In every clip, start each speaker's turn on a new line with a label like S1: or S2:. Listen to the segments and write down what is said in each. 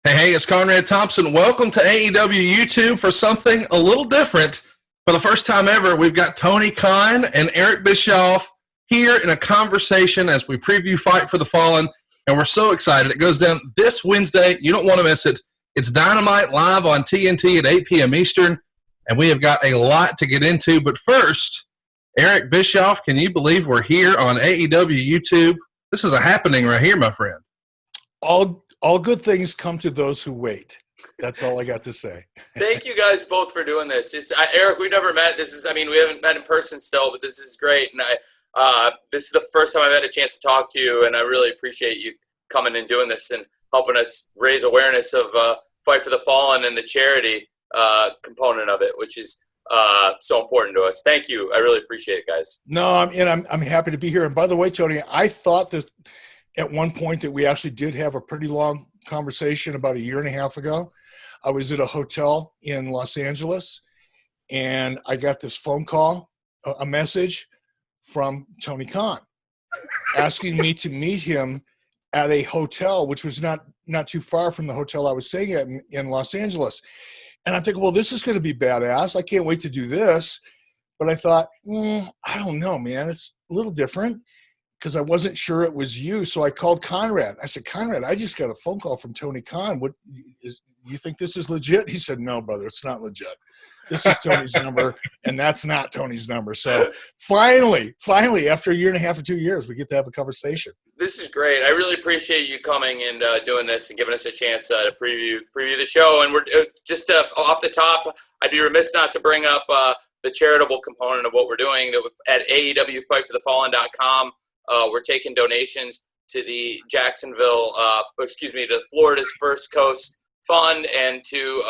S1: Hey, it's Conrad Thompson. Welcome to AEW YouTube for something a little different. For the first time ever, we've got Tony Khan and Eric Bischoff here in a conversation as we preview Fight for the Fallen, and we're so excited. It goes down this Wednesday. You don't want to miss it. It's Dynamite live on TNT at 8 p.m. Eastern, and we have got a lot to get into. But first, Eric Bischoff, can you believe we're here on AEW YouTube? This is a happening right here, my friend.
S2: All good things come to those who wait. That's all I got to say.
S3: Thank you guys both for doing this. Eric, we never met. We haven't met in person still, but this is great. And this is the first time I've had a chance to talk to you, and I really appreciate you coming and doing this and helping us raise awareness of Fight for the Fallen and the charity component of it, which is so important to us. Thank you. I really appreciate it, guys.
S2: No, I'm happy to be here. And by the way, Tony, I thought that at one point that we actually did have a pretty long conversation about a year and a half ago. I was at a hotel in Los Angeles, and I got this phone call, a message from Tony Khan asking me to meet him at a hotel, which was not too far from the hotel I was staying at in Los Angeles. And I'm thinking, well, this is going to be badass. I can't wait to do this. But I thought, I don't know, man. It's a little different, because I wasn't sure it was you. So I called Conrad. I said, Conrad, I just got a phone call from Tony Khan. You think this is legit? He said, no, brother, it's not legit. This is Tony's number, and that's not Tony's number. So finally, after a year and a half or 2 years, we get to have a conversation.
S3: This is great. I really appreciate you coming and doing this and giving us a chance to preview the show. And we're just off the top, I'd be remiss not to bring up the charitable component of what we're doing at AEWFightForTheFallen.com. We're taking donations to the to Florida's First Coast Fund, and to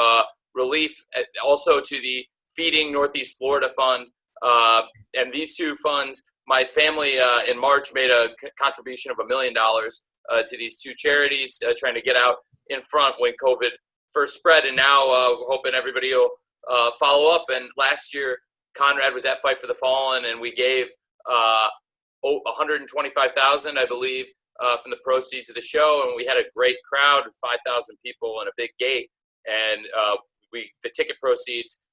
S3: relief, also to the Feeding Northeast Florida Fund. And these two funds, my family in March made a contribution of $1 million to these two charities, trying to get out in front when COVID first spread. And now we're hoping everybody will follow up. And last year, Conrad was at Fight for the Fallen, and we gave $125,000, I believe, from the proceeds of the show, and we had a great crowd of 5,000 people and a big gate. And the ticket proceeds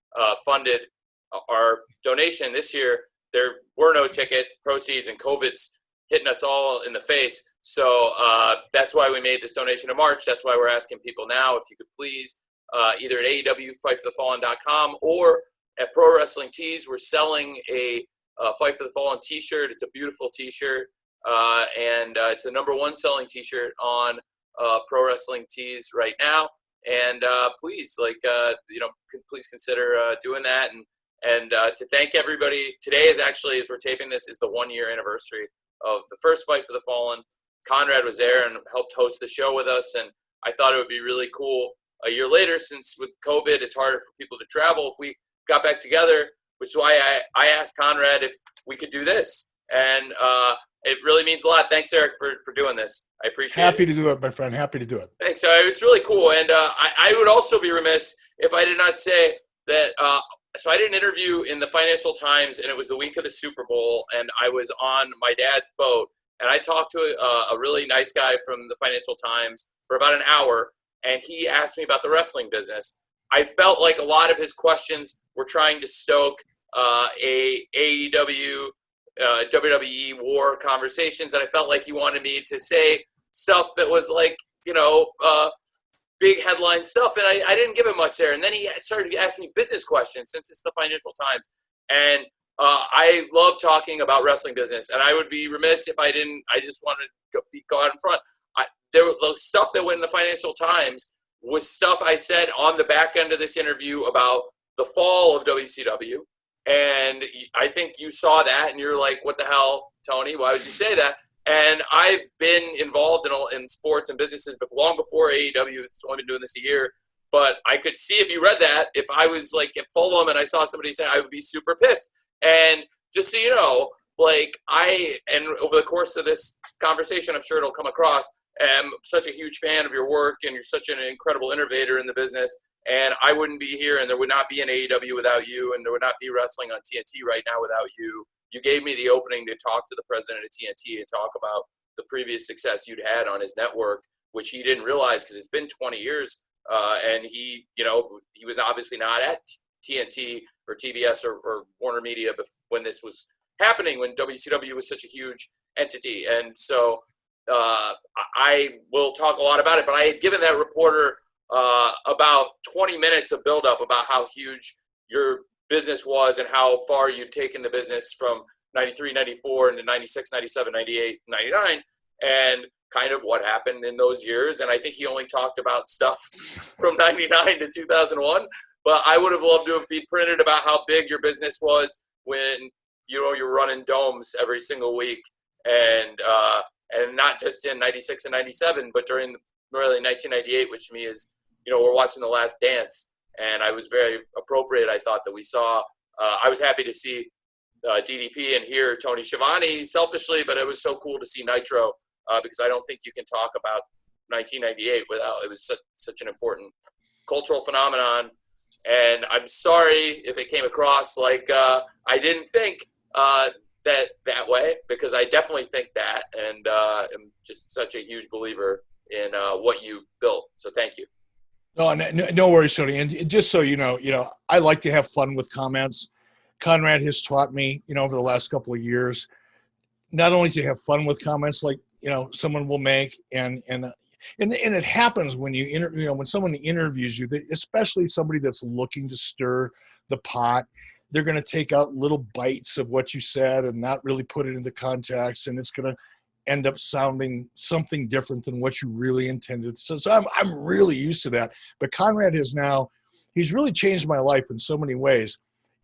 S3: funded our donation. This year, there were no ticket proceeds, and COVID's hitting us all in the face. So that's why we made this donation in March. That's why we're asking people now, if you could please, either at AEWFightForTheFallen.com or at Pro Wrestling Tees. We're selling a Fight for the Fallen t-shirt. It's a beautiful t-shirt, and it's the #1 selling t-shirt on Pro Wrestling Tees right now. And please, please consider doing that. And to thank everybody, today is actually, as we're taping this, is the 1-year anniversary of the first Fight for the Fallen. Conrad was there and helped host the show with us, and I thought it would be really cool a year later, since with COVID it's harder for people to travel, if we got back together, which is why I asked Conrad if we could do this. And it really means a lot. Thanks, Eric, for doing this. I appreciate it.
S2: Happy to do it, my friend. Happy to do it.
S3: Thanks. It's really cool. And I would also be remiss if I did not say that so I did an interview in the Financial Times, and it was the week of the Super Bowl, and I was on my dad's boat, and I talked to a really nice guy from the Financial Times for about an hour, and he asked me about the wrestling business. I felt like a lot of his questions were trying to stoke a AEW, WWE war conversations, and I felt like he wanted me to say stuff that was like, big headline stuff, and I didn't give him much there. And then he started to ask me business questions, since it's the Financial Times. And I love talking about wrestling business, and I would be remiss if I didn't. I just wanted to go out in front. The stuff that went in the Financial Times was stuff I said on the back end of this interview about the fall of WCW. And I think you saw that, and you're like, what the hell, Tony? Why would you say that? And I've been involved in sports and businesses long before AEW. It's only been doing this a year. But I could see, if you read that, if I was like at Fulham and I saw somebody say, I would be super pissed. And just so you know, and over the course of this conversation, I'm sure it'll come across, am such a huge fan of your work, and you're such an incredible innovator in the business. And I wouldn't be here, and there would not be an AEW without you, and there would not be wrestling on TNT right now without you. You gave me the opening to talk to the president of TNT and talk about the previous success you'd had on his network. which he didn't realize because it's been 20 years. And he was obviously not at TNT or TBS or Warner Media when this was happening, when WCW was such a huge entity. And so I will talk a lot about it, but I had given that reporter about 20 minutes of buildup about how huge your business was and how far you'd taken the business from 93, 94 into 96, 97, 98, 99, and kind of what happened in those years. And I think he only talked about stuff from 99 to 2001, but I would have loved to have been printed about how big your business was when, you're running domes every single week, and not just in 96 and 97, but during really 1998, which to me is, we're watching The Last Dance, and I was very appropriate. I thought that we saw, I was happy to see DDP and hear Tony Schiavone selfishly, but it was so cool to see Nitro, because I don't think you can talk about 1998 without, it was such an important cultural phenomenon. And I'm sorry if it came across like I didn't think that way, because I definitely think that, and am just such a huge believer in what you built. So thank you.
S2: No worries, Tony. And just so you know, I like to have fun with comments. Conrad has taught me, over the last couple of years, not only to have fun with comments like, someone will make, and it happens when when someone interviews you, especially somebody that's looking to stir the pot, they're going to take out little bites of what you said and not really put it into context, and it's going to end up sounding something different than what you really intended. So I'm really used to that. But Conrad he's really changed my life in so many ways.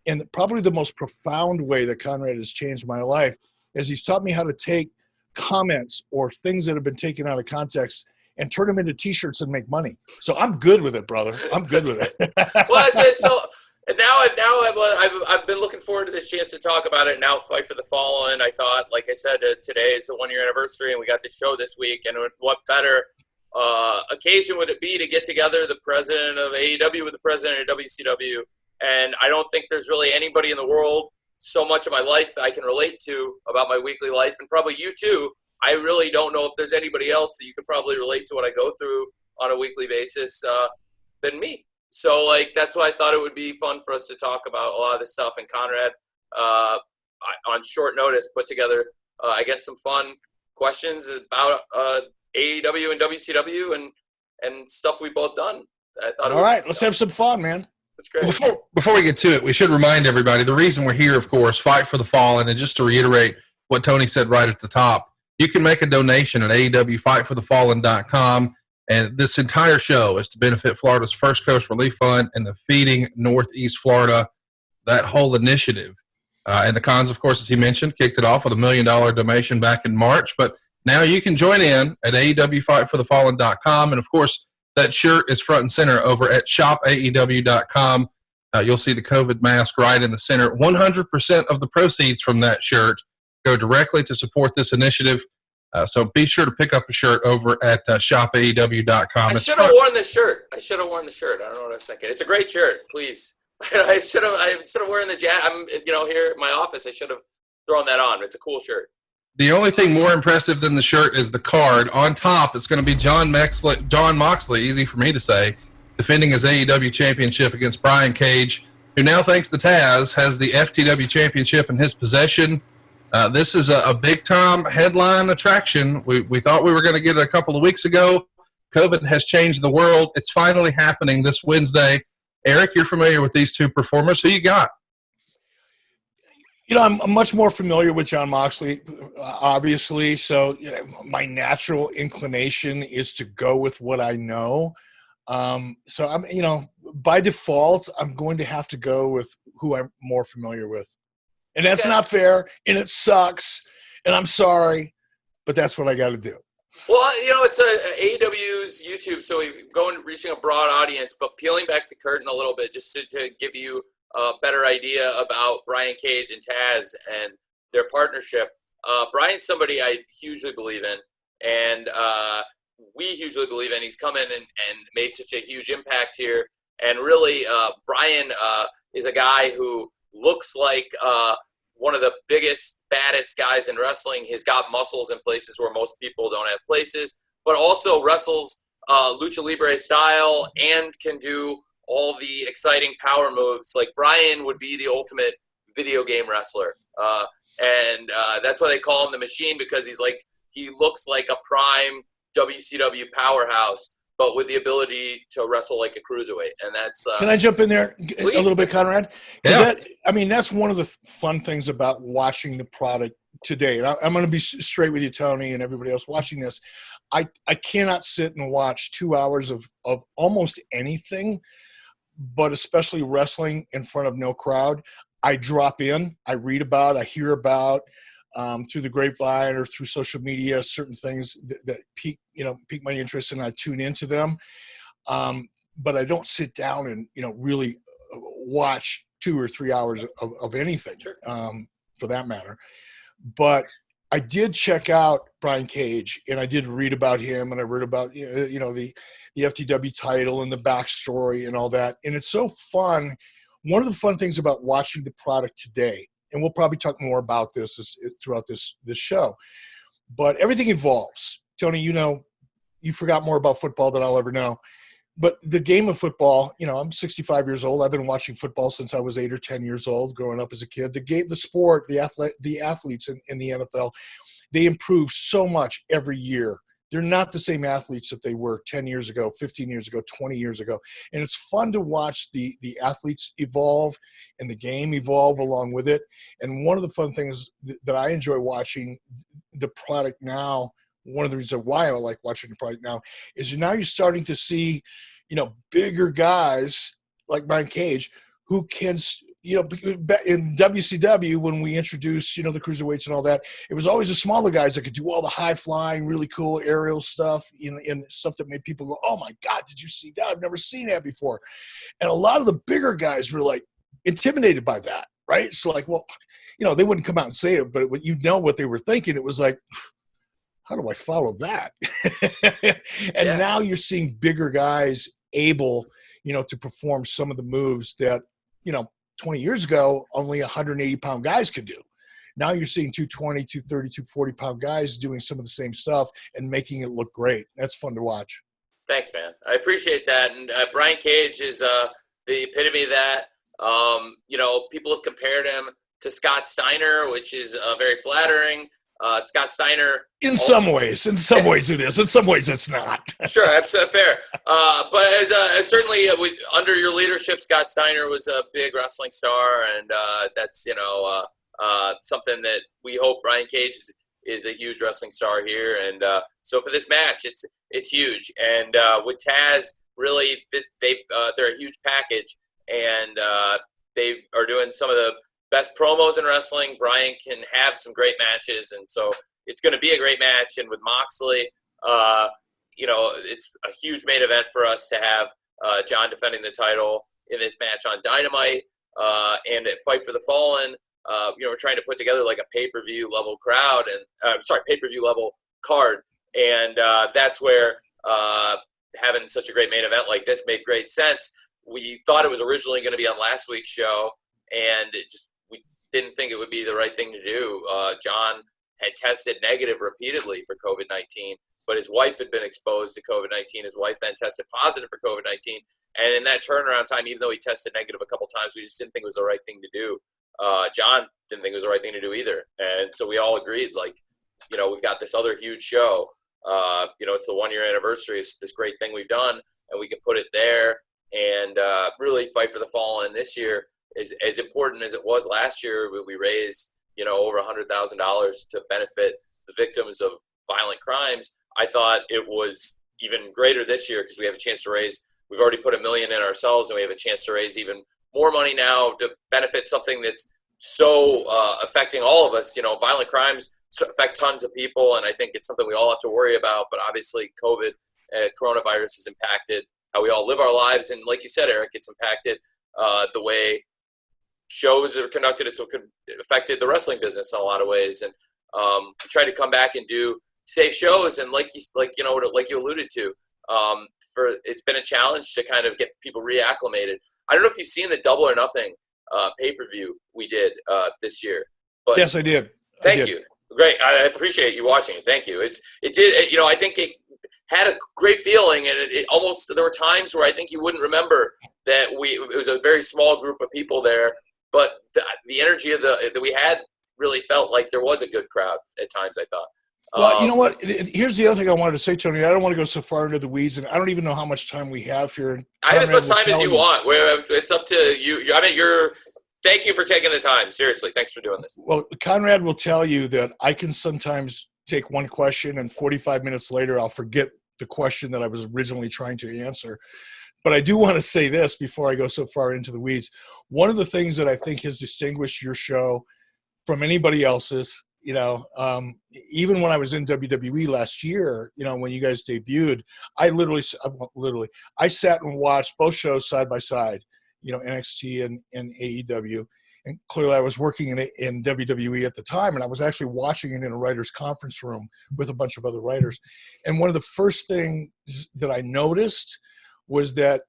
S2: And probably the most profound way that Conrad has changed my life is he's taught me how to take comments or things that have been taken out of context and turn them into T-shirts and make money. So I'm good with it, brother. I'm good with it.
S3: Well, so now I've been looking forward to this chance to talk about it. Now, Fight for the Fallen. I thought, like I said, today is the 1-year anniversary, and we got this show this week. And what better occasion would it be to get together the president of AEW with the president of WCW? And I don't think there's really anybody in the world, so much of my life I can relate to about my weekly life, and probably you too. I really don't know if there's anybody else that you could probably relate to what I go through on a weekly basis than me. So, that's why I thought it would be fun for us to talk about a lot of this stuff. And Conrad, on short notice, put together, I guess, some fun questions about AEW and WCW and stuff we've both done.
S2: All right, let's have some fun, man.
S3: That's great.
S1: Before we get to it, we should remind everybody the reason we're here, of course, Fight for the Fallen. And just to reiterate what Tony said right at the top, you can make a donation at AEWFightForTheFallen.com. And this entire show is to benefit Florida's First Coast Relief Fund and the Feeding Northeast Florida, that whole initiative. And the Cons, of course, as he mentioned, kicked it off with $1 million donation back in March. But now you can join in at AEWFightForTheFallen.com. And, of course, that shirt is front and center over at ShopAEW.com. You'll see the COVID mask right in the center. 100% of the proceeds from that shirt go directly to support this initiative. So be sure to pick up a shirt over at ShopAEW.com.
S3: I should have worn the shirt. I don't know what I was thinking. It's a great shirt. Please. Instead of wearing the jacket, I'm here at my office. I should have thrown that on. It's a cool shirt.
S1: The only thing more impressive than the shirt is the card. On top, it's going to be Jon Moxley, easy for me to say, defending his AEW championship against Brian Cage, who now, thanks to Taz, has the FTW championship in his possession. This is a big-time headline attraction. We thought we were going to get it a couple of weeks ago. COVID has changed the world. It's finally happening this Wednesday. Eric, you're familiar with these two performers. Who you got?
S2: I'm much more familiar with Jon Moxley, obviously. So my natural inclination is to go with what I know. So I'm, by default, I'm going to have to go with who I'm more familiar with. And that's not fair, and it sucks, and I'm sorry, but that's what I got to do.
S3: Well, it's AEW's YouTube, so we're reaching a broad audience, but peeling back the curtain a little bit just to give you a better idea about Brian Cage and Taz and their partnership. Brian's somebody I hugely believe in, and we hugely believe in. He's come in and made such a huge impact here. And really, Brian is a guy who looks like one of the biggest, baddest guys in wrestling. He's got muscles in places where most people don't have places. but also wrestles lucha libre style and can do all the exciting power moves. Like Brian would be the ultimate video game wrestler. And that's why they call him the Machine, because he looks like a prime WCW powerhouse, but with the ability to wrestle like a cruiserweight. And that's
S2: Can I jump in there a little bit, Conrad?
S1: Yeah.
S2: That's one of the fun things about watching the product today. And I'm going to be straight with you, Tony, and everybody else watching this. I cannot sit and watch 2 hours of almost anything, but especially wrestling in front of no crowd. I drop in, I read about, I hear about through the grapevine or through social media, certain things that pique my interest, and I tune into them. But I don't sit down and, really watch 2 or 3 hours of anything,
S3: Sure.
S2: For that matter. But I did check out Brian Cage, and I did read about him, and I read about, the FTW title and the backstory and all that. And it's so fun. One of the fun things about watching the product today, and we'll probably talk more about this throughout this show, but everything evolves. Tony, you forgot more about football than I'll ever know. But the game of football, I'm 65 years old. I've been watching football since I was 8 or 10 years old, growing up as a kid. The sport, the athletes in the NFL, they improve so much every year. They're not the same athletes that they were 10 years ago, 15 years ago, 20 years ago. And it's fun to watch the athletes evolve and the game evolve along with it. And one of the fun things that I enjoy watching the product now, one of the reasons why I like watching the product now, is now you're starting to see, bigger guys like Brian Cage who can, in WCW, when we introduced, the cruiserweights and all that, it was always the smaller guys that could do all the high flying, really cool aerial stuff, and stuff that made people go, "Oh my God, did you see that? I've never seen that before." And a lot of the bigger guys were intimidated by that, right? So they wouldn't come out and say it, but what they were thinking, it was like, how do I follow that? And now you're seeing bigger guys able, to perform some of the moves that, 20 years ago, only 180-pound guys could do. Now you're seeing 220, 230, 240-pound guys doing some of the same stuff and making it look great. That's fun to watch.
S3: Thanks, man. I appreciate that. And Brian Cage is the epitome of that. People have compared him to Scott Steiner, which is very flattering. Scott Steiner.
S2: In some ways it is. In some ways it's not.
S3: Sure, absolutely fair. But as certainly under your leadership, Scott Steiner was a big wrestling star, and that's something that we hope Brian Cage is a huge wrestling star here. And so for this match, it's huge. And with Taz, really, they're a huge package, and they are doing some of the best promos in wrestling. Brian can have some great matches, and so it's going to be a great match. And with Moxley, it's a huge main event for us to have John defending the title in this match on Dynamite, and at Fight for the Fallen. We're trying to put together like a pay-per-view level crowd and pay-per-view level card, and that's where having such a great main event like this made great sense. We thought it was originally going to be on last week's show, and we didn't think it would be the right thing to do. John had tested negative repeatedly for COVID-19, but his wife had been exposed to COVID-19. His wife then tested positive for COVID-19, and in that turnaround time, even though he tested negative a couple times, we just didn't think it was the right thing to do. John didn't think it was the right thing to do either, and so we all agreed, we've got this other huge show. It's the 1-year anniversary. It's this great thing we've done, and we can put it there and really Fight for the Fallen this year is as important as it was last year. We raised, over $100,000 to benefit the victims of violent crimes. I thought it was even greater this year because we have a chance to raise. We've already put $1 million in ourselves, and we have a chance to raise even more money now to benefit something that's so affecting all of us. Violent crimes affect tons of people, and I think it's something we all have to worry about. But obviously, coronavirus has impacted how we all live our lives, and like you said, Eric, it's impacted the way shows are conducted. It's affected the wrestling business in a lot of ways, and we try to come back and do safe shows. And like you alluded to, it's been a challenge to kind of get people reacclimated. I don't know if you've seen the Double or Nothing pay-per-view we did this year. But
S2: yes, I did.
S3: Thank you. Great. I appreciate you watching it. Thank you. It did. I think had a great feeling, and it almost, there were times where I think you wouldn't remember that it was a very small group of people there, but the energy that we had really felt like there was a good crowd at times, I thought.
S2: Well, you know what? Here's the other thing I wanted to say, Tony. I don't want to go so far into the weeds, and I don't even know how much time we have here.
S3: I have as much time as you want. It's up to you. I mean, thank you for taking the time. Seriously, thanks for doing this.
S2: Well, Conrad will tell you that I can sometimes take one question, and 45 minutes later, I'll forget the question that I was originally trying to answer. But I do want to say this before I go so far into the weeds. One of the things that I think has distinguished your show from anybody else's, even when I was in WWE last year, when you guys debuted, I sat and watched both shows side by side, NXT and AEW. And clearly I was working in WWE at the time, and I was actually watching it in a writer's conference room with a bunch of other writers. And one of the first things that I noticed was that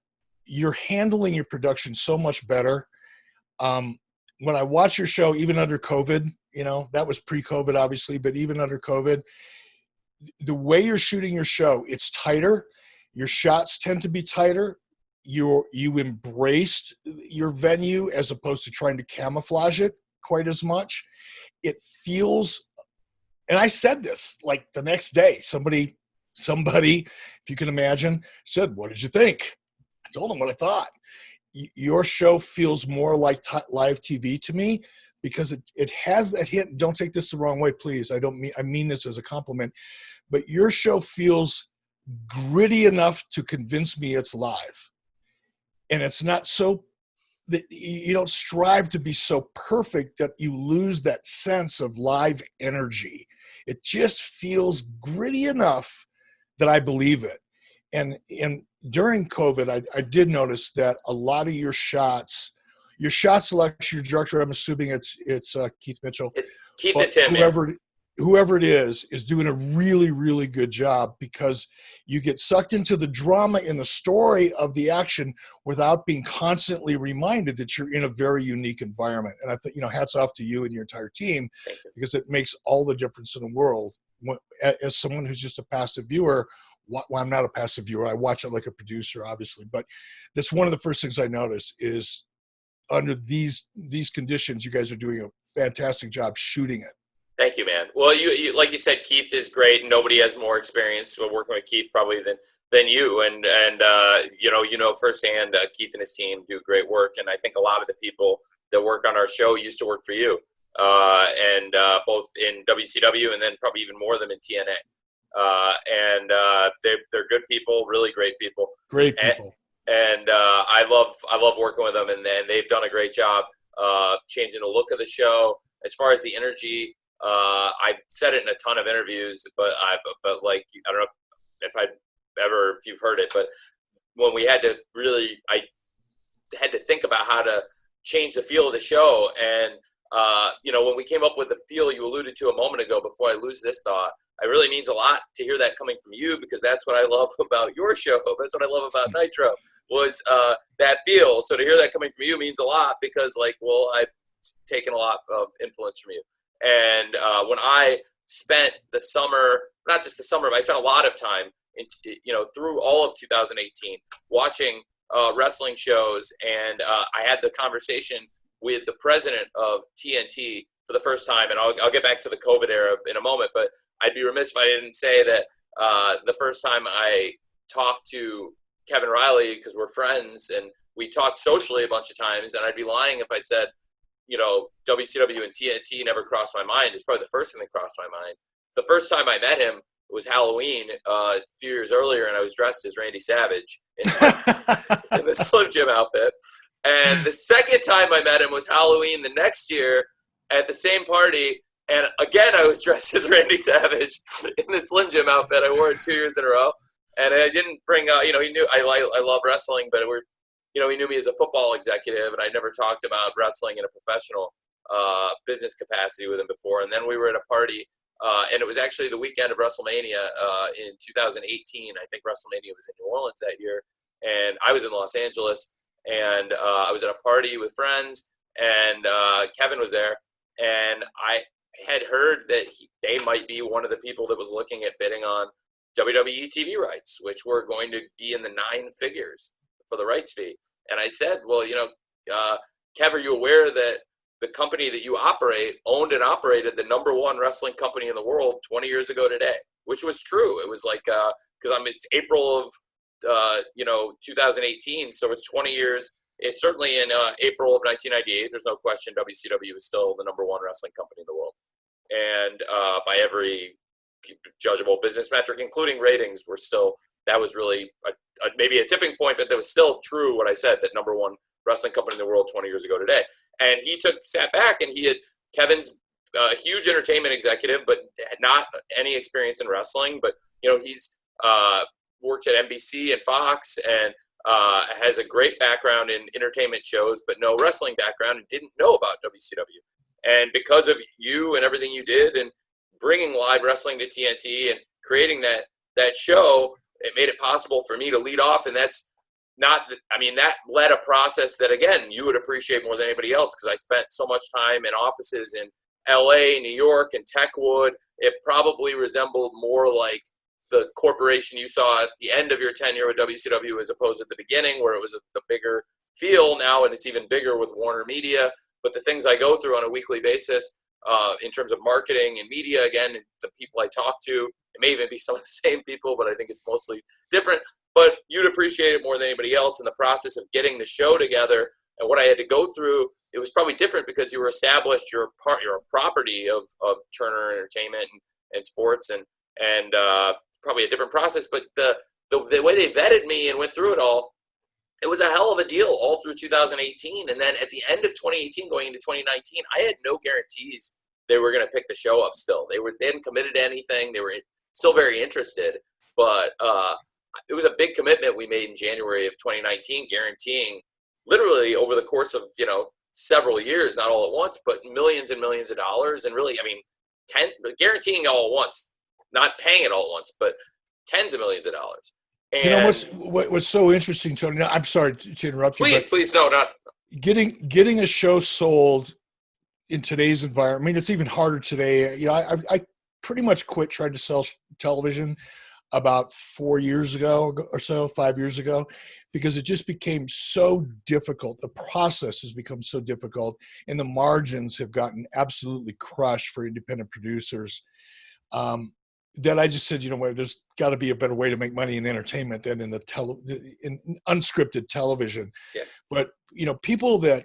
S2: you're handling your production so much better. When I watch your show, even under COVID, that was pre-COVID obviously, but even under COVID, the way you're shooting your show, it's tighter. Your shots tend to be tighter. You embraced your venue as opposed to trying to camouflage it quite as much. It feels, and I said this like the next day, somebody, if you can imagine, said, "What did you think?" I told them what I thought. Your show feels more like live TV to me because it has that hint. Don't take this the wrong way, please. I mean this as a compliment, but your show feels gritty enough to convince me it's live. And it's not so that you don't strive to be so perfect that you lose that sense of live energy. It just feels gritty enough that I believe it. And during COVID, I did notice that a lot of your shot selection, your director, I'm assuming it's Keith Mitchell.
S3: It's Keith and Tim.
S2: Whoever it is doing a really, really good job because you get sucked into the drama in the story of the action without being constantly reminded that you're in a very unique environment. And I think, hats off to you and your entire team because it makes all the difference in the world. As someone who's just a passive viewer, well, I'm not a passive viewer. I watch it like a producer, obviously. But that's one of the first things I notice is under these conditions, you guys are doing a fantastic job shooting it.
S3: Thank you, man. Well, you like you said, Keith is great, and nobody has more experience working with Keith probably than you. And firsthand, Keith and his team do great work. And I think a lot of the people that work on our show used to work for you, both in WCW and then probably even more of them in TNA. They're good people, really great people.
S2: Great people.
S3: And I love working with them, and they've done a great job changing the look of the show. As far as the energy, I've said it in a ton of interviews, but I don't know if you've heard it, but when we had to I had to think about how to change the feel of the show. And, when we came up with the feel you alluded to a moment ago, before I lose this thought, it really means a lot to hear that coming from you, because that's what I love about your show. That's what I love about Nitro was that feel. So to hear that coming from you means a lot because I've taken a lot of influence from you. And when I spent the summer, not just the summer, but I spent a lot of time through all of 2018 watching wrestling shows. And I had the conversation with the president of TNT for the first time. And I'll get back to the COVID era in a moment, but I'd be remiss if I didn't say that the first time I talked to Kevin Riley, because we're friends and we talked socially a bunch of times, and I'd be lying if I said, WCW and TNT never crossed my mind. It's probably the first thing that crossed my mind. The first time I met him was Halloween a few years earlier, and I was dressed as Randy Savage in the Slim Jim outfit. And the second time I met him was Halloween the next year at the same party, and again I was dressed as Randy Savage in the Slim Jim outfit. I wore it 2 years in a row, and I didn't bring he knew I love wrestling, but he knew me as a football executive, and I never talked about wrestling in a professional business capacity with him before. And then we were at a party, and it was actually the weekend of WrestleMania in 2018. I think WrestleMania was in New Orleans that year, and I was in Los Angeles, and I was at a party with friends, and Kevin was there, and I had heard that they might be one of the people that was looking at bidding on WWE TV rights, which were going to be in the 9 figures for the rights fee. And I said, well, Kev, are you aware that the company that you operate owned and operated the #1 wrestling company in the world 20 years ago today, which was true. It was like, it's April of, 2018. So it's 20 years. It's certainly in April of 1998. There's no question WCW is still the #1 wrestling company in the world. And by every judgeable business metric, including ratings, that was really maybe a tipping point, but that was still true what I said, that #1 wrestling company in the world 20 years ago today. And he sat back, and Kevin's a huge entertainment executive, but had not any experience in wrestling. But, he's worked at NBC and Fox and has a great background in entertainment shows, but no wrestling background, and didn't know about WCW. And because of you and everything you did and bringing live wrestling to TNT and creating that show, it made it possible for me to lead off. And that's that led a process that, again, you would appreciate more than anybody else, because I spent so much time in offices in LA, New York, and Techwood. It probably resembled more like the corporation you saw at the end of your tenure with WCW as opposed to the beginning, where it was a bigger feel now, and it's even bigger with Warner Media. But the things I go through on a weekly basis in terms of marketing and media, again, the people I talk to, it may even be some of the same people, but I think it's mostly different. But you'd appreciate it more than anybody else. In the process of getting the show together and what I had to go through, it was probably different because you were established. You're a property of Turner Entertainment and sports, and probably a different process. But the way they vetted me and went through it all, it was a hell of a deal all through 2018. And then at the end of 2018, going into 2019, I had no guarantees they were going to pick the show up still. They hadn't committed to anything. They were still very interested. But it was a big commitment we made in January of 2019, guaranteeing literally over the course of, several years, not all at once, but millions and millions of dollars. And really, guaranteeing all at once, not paying it all at once, but tens of millions of dollars. And
S2: what's so interesting, Tony? I'm sorry to interrupt you.
S3: Please, no, not
S2: getting a show sold in today's environment. It's even harder today. I pretty much quit trying to sell television about 4 years ago or so, 5 years ago, because it just became so difficult. The process has become so difficult, and the margins have gotten absolutely crushed for independent producers. That I just said, there's got to be a better way to make money in entertainment than in in unscripted television.
S3: Yeah.
S2: But, people that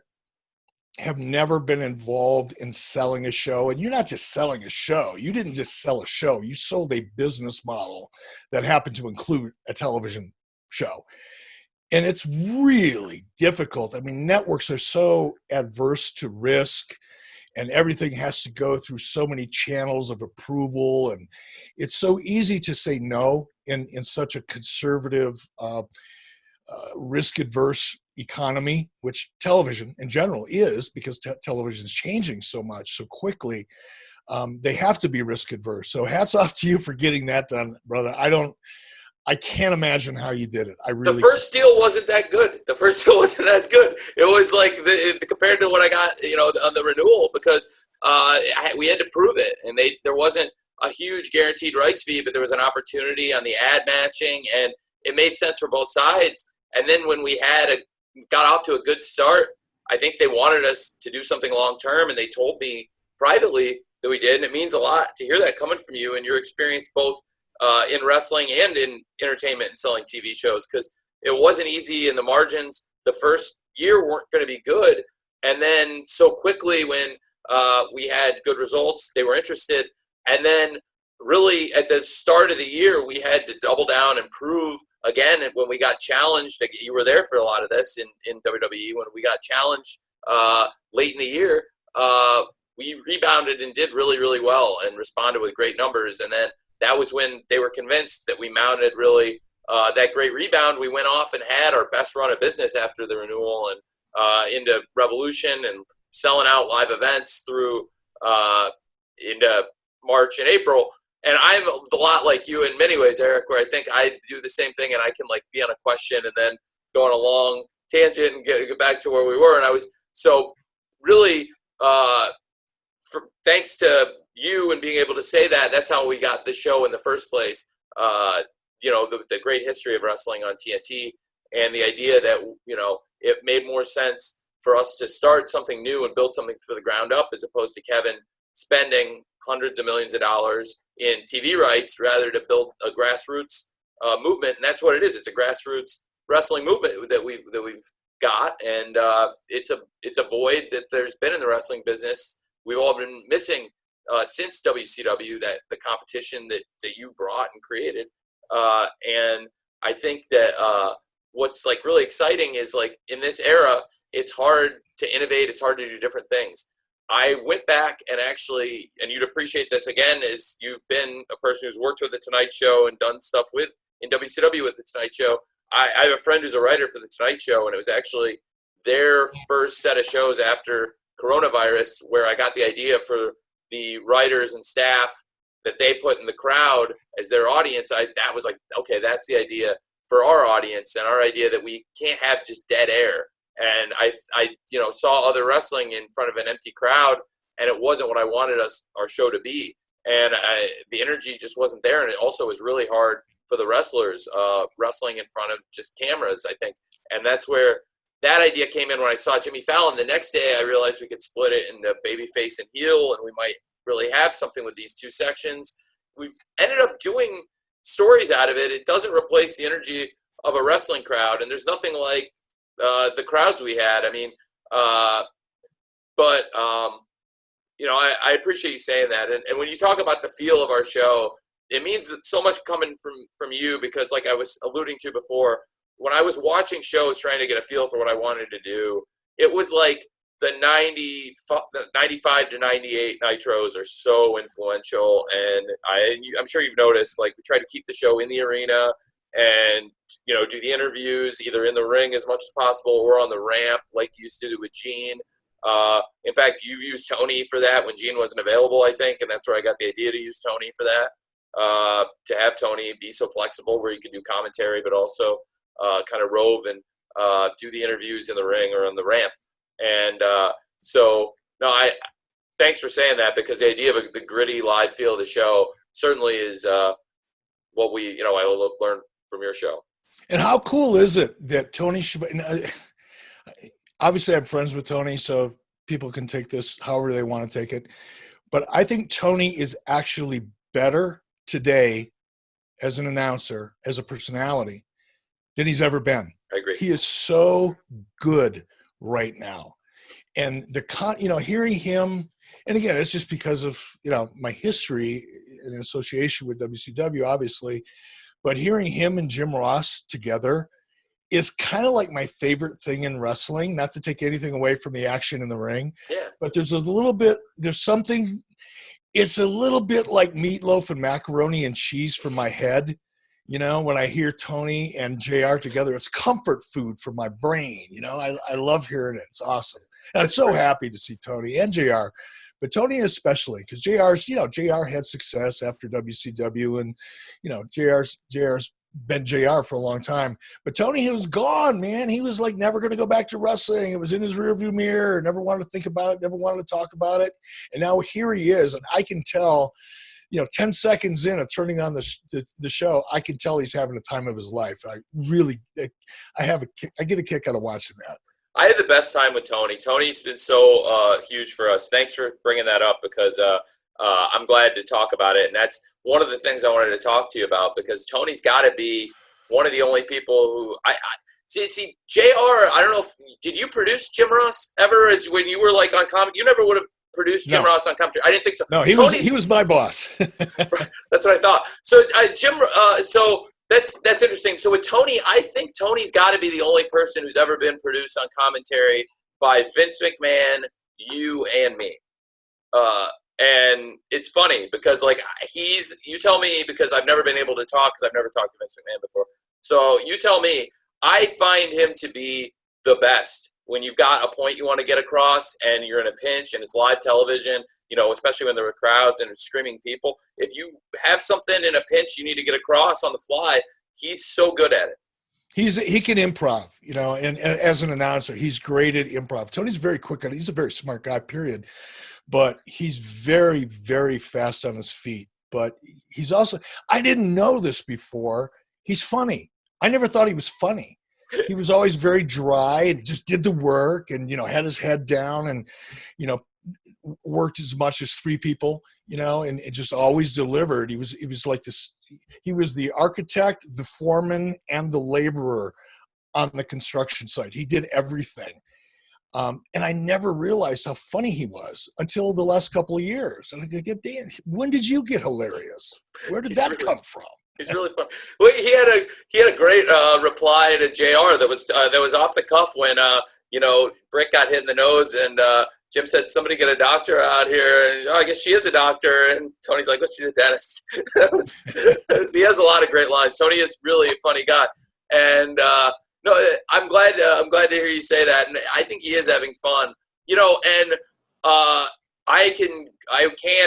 S2: have never been involved in selling a show, and you're not just selling a show. You didn't just sell a show. You sold a business model that happened to include a television show. And it's really difficult. Networks are so adverse to risk, and everything has to go through so many channels of approval. And it's so easy to say no in such a conservative, risk-adverse economy, which television in general is, because television is changing so much so quickly. They have to be risk-adverse. So hats off to you for getting that done, brother. I can't imagine how you did it. The
S3: first deal wasn't that good. The first deal wasn't as good. It was like compared to what I got, on the renewal, because we had to prove it, and there wasn't a huge guaranteed rights fee, but there was an opportunity on the ad matching, and it made sense for both sides. And then when we got off to a good start, I think they wanted us to do something long term, and they told me privately that we did. And it means a lot to hear that coming from you and your experience both in wrestling and in entertainment and selling TV shows, because it wasn't easy, and the margins the first year weren't going to be good. And then so quickly when we had good results, they were interested. And then really at the start of the year, we had to double down and prove again. And when we got challenged, you were there for a lot of this in WWE, when we got challenged late in the year, we rebounded and did really, really well and responded with great numbers. And then that was when they were convinced that we mounted really that great rebound. We went off and had our best run of business after the renewal, and into Revolution and selling out live events through into March and April. And I'm a lot like you in many ways, Eric, where I think I do the same thing, and I can be on a question and then go on a long tangent and get back to where we were. And I was so really, thanks to you and being able to say that, that's how we got the show in the first place. the great history of wrestling on TNT, and the idea that, it made more sense for us to start something new and build something from the ground up, as opposed to Kevin spending hundreds of millions of dollars in TV rights rather to build a grassroots movement. And that's what it is. It's a grassroots wrestling movement that we've got, and it's a void that there's been in the wrestling business. We've all been missing since WCW, that the competition that you brought and created. And I think that what's like really exciting is, like, in this era, it's hard to innovate. It's hard to do different things. I went back and actually, and you'd appreciate this again, is you've been a person who's worked with The Tonight Show and done stuff in WCW with The Tonight Show. I have a friend who's a writer for The Tonight Show, and it was actually their first set of shows after coronavirus where I got the idea for the writers and staff that they put in the crowd as their audience. That was like, okay, that's the idea for our audience, and our idea that we can't have just dead air. And I saw other wrestling in front of an empty crowd, and it wasn't what I wanted our show to be. And the energy just wasn't there. And it also was really hard for the wrestlers wrestling in front of just cameras, I think. And that's where that idea came in when I saw Jimmy Fallon. The next day, I realized we could split it into babyface and heel, and we might really have something with these two sections. We've ended up doing stories out of it. It doesn't replace the energy of a wrestling crowd, and there's nothing like the crowds we had. I mean, I appreciate you saying that. And when you talk about the feel of our show, it means that so much coming from you, because, like I was alluding to before, when I was watching shows trying to get a feel for what I wanted to do, it was like the 95 to 98 Nitros are so influential. And I'm sure you've noticed, like, we try to keep the show in the arena and, do the interviews either in the ring as much as possible or on the ramp like you used to do with Gene. In fact, you've used Tony for that when Gene wasn't available, I think, and that's where I got the idea to use Tony for that, to have Tony be so flexible where he could do commentary but also kind of rove and do the interviews in the ring or on the ramp. And thanks for saying that, because the idea of the gritty live feel of the show certainly is what I learned from your show.
S2: And how cool is it that Tony obviously I'm friends with Tony, so people can take this however they want to take it. But I think Tony is actually better today as an announcer, as a personality, than he's ever been.
S3: I agree.
S2: He is so good right now. And hearing him, and again, it's just because of, my history in association with WCW, obviously, but hearing him and Jim Ross together is kind of like my favorite thing in wrestling, not to take anything away from the action in the ring.
S3: Yeah.
S2: But it's a little bit like meatloaf and macaroni and cheese for my head. When I hear Tony and JR together, it's comfort food for my brain. I love hearing it. It's awesome. And I'm so happy to see Tony and JR, but Tony especially, because JR had success after WCW, and, JR's been JR for a long time. But Tony, he was gone, man. He was like never going to go back to wrestling. It was in his rearview mirror. Never wanted to think about it. Never wanted to talk about it. And now here he is, and I can tell. 10 seconds in of turning on the show, I can tell he's having the time of his life. I get a kick out of watching that.
S3: I had the best time with Tony. Tony's been so huge for us. Thanks for bringing that up, because I'm glad to talk about it. And that's one of the things I wanted to talk to you about, because Tony's got to be one of the only people who see JR. I don't know did you produce Jim Ross ever? As when you were like on comedy, you never would have produced Jim Ross on commentary. I didn't think so.
S2: No, he was my boss.
S3: That's what I thought. So so that's interesting. So with Tony, I think Tony's got to be the only person who's ever been produced on commentary by Vince McMahon, you, and me. And it's funny because you tell me, because I've never been able to talk, because I've never talked to Vince McMahon before. So you tell me, I find him to be the best. When you've got a point you want to get across and you're in a pinch and it's live television, especially when there were crowds and screaming people, if you have something in a pinch you need to get across on the fly, he's so good at it.
S2: He can improv, and as an announcer, he's great at improv. Tony's very quick on it. He's a very smart guy, period. But he's very, very fast on his feet. But he's also, I didn't know this before, he's funny. I never thought he was funny. He was always very dry and just did the work and, had his head down and, worked as much as three people, and it just always delivered. He was like this, he was the architect, the foreman, and the laborer on the construction site. He did everything. And I never realized how funny he was until the last couple of years. And I go, Dan, when did you get hilarious? Where did that come from?
S3: He's really fun. Well, he had a great reply to JR that was off the cuff when Brick got hit in the nose and Jim said, "Somebody get a doctor out here." And I guess she is a doctor. And Tony's like, "Well, she's a dentist." He has a lot of great lines. Tony is really a funny guy. And no, I'm glad to hear you say that. And I think he is having fun. And I can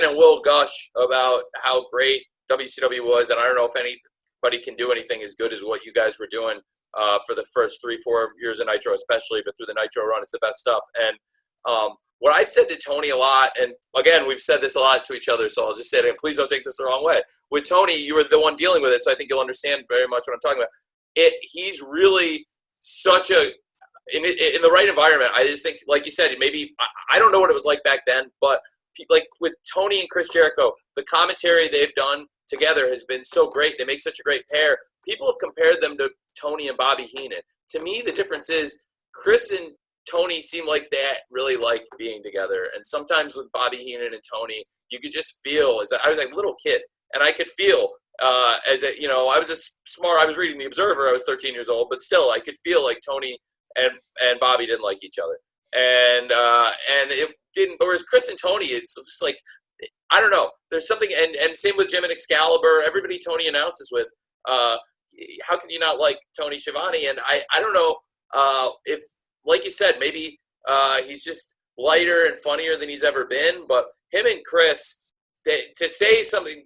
S3: and will gush about how great WCW was, and I don't know if anybody can do anything as good as what you guys were doing for the first 3-4 years of Nitro, especially, but through the Nitro run, it's the best stuff. And what I've said to Tony a lot, and again, we've said this a lot to each other, so I'll just say it again, please don't take this the wrong way. With Tony, you were the one dealing with it, so I think you'll understand very much what I'm talking about. He's really such in the right environment. I just think, like you said, maybe, I don't know what it was like back then, but like with Tony and Chris Jericho, the commentary they've done together has been so great. They make such a great pair. People have compared them to Tony and Bobby Heenan. To me, the difference is Chris and Tony seem like they really like being together. And sometimes with Bobby Heenan and Tony, you could just feel, I was like a little kid, and I could feel I was reading The Observer. I was 13 years old, but still I could feel like Tony and Bobby didn't like each other. And it didn't, whereas Chris and Tony, it's just like, I don't know. There's something, and same with Jim and Excalibur. Everybody Tony announces with, how can you not like Tony Schiavone? And I don't know if, like you said, maybe he's just lighter and funnier than he's ever been. But him and Chris, to say something,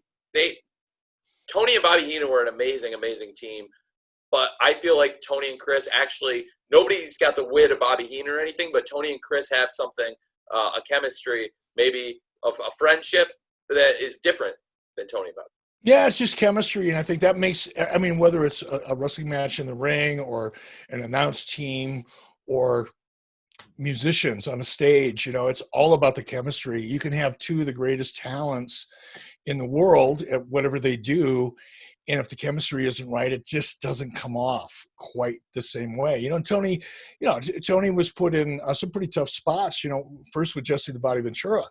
S3: Tony and Bobby Heenan were an amazing, amazing team. But I feel like Tony and Chris actually, nobody's got the wit of Bobby Heenan or anything, but Tony and Chris have something, a chemistry, maybe of a friendship that is different than Tony and Bobby.
S2: Yeah, it's just chemistry, and I think that makes, whether it's a wrestling match in the ring or an announced team or musicians on a stage, it's all about the chemistry. You can have two of the greatest talents in the world at whatever they do, and if the chemistry isn't right, it just doesn't come off quite the same way. Tony was put in some pretty tough spots, first with Jesse the Body Ventura.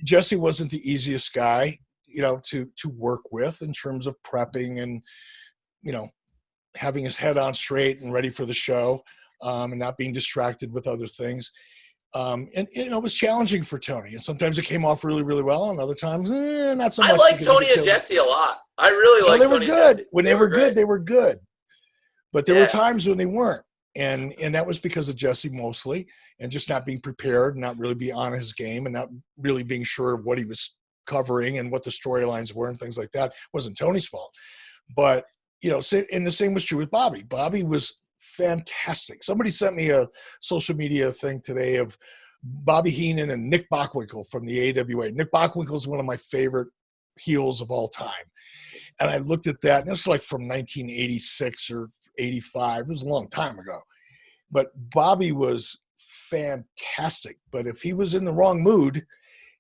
S2: Jesse wasn't the easiest guy, to work with in terms of prepping and, having his head on straight and ready for the show, and not being distracted with other things. It was challenging for Tony. And sometimes it came off really, really well, and other times, not so much.
S3: I like Tony and Jesse a lot. I really like Tony and Jesse.
S2: When they were good, they were good. But there were times when they weren't. And that was because of Jesse mostly, and just not being prepared, not really being on his game, and not really being sure of what he was covering and what the storylines were and things like that. It wasn't Tony's fault. But, and the same was true with Bobby. Bobby was fantastic. Somebody sent me a social media thing today of Bobby Heenan and Nick Bockwinkel from the AWA. Nick Bockwinkel is one of my favorite heels of all time. And I looked at that, and it was like from 1986 or 85. It was a long time ago. But Bobby was fantastic. But if he was in the wrong mood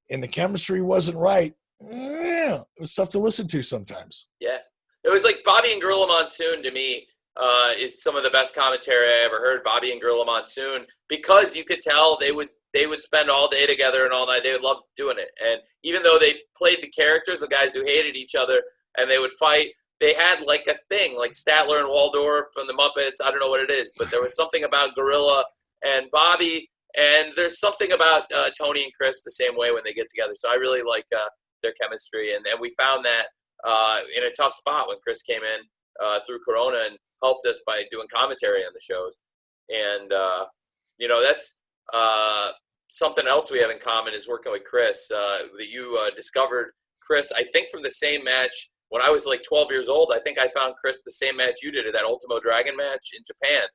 S2: and the chemistry wasn't right, it was tough to listen to sometimes.
S3: Yeah. It was like Bobby and Gorilla Monsoon to me is some of the best commentary I ever heard. Bobby and Gorilla Monsoon, because you could tell they would spend all day together and all night. They would love doing it. And even though they played the characters, the guys who hated each other, and they would fight, they had like a thing, like Statler and Waldorf from the Muppets. I don't know what it is, but there was something about Gorilla and Bobby, and there's something about Tony and Chris the same way when they get together. So I really like their chemistry, and we found that in a tough spot when Chris came in through Corona and helped us by doing commentary on the shows. And, that's something else we have in common is working with Chris, that you discovered Chris, I think from the same match when I was like 12 years old. I think I found Chris the same match you did at that Ultimo Dragon match in Japan.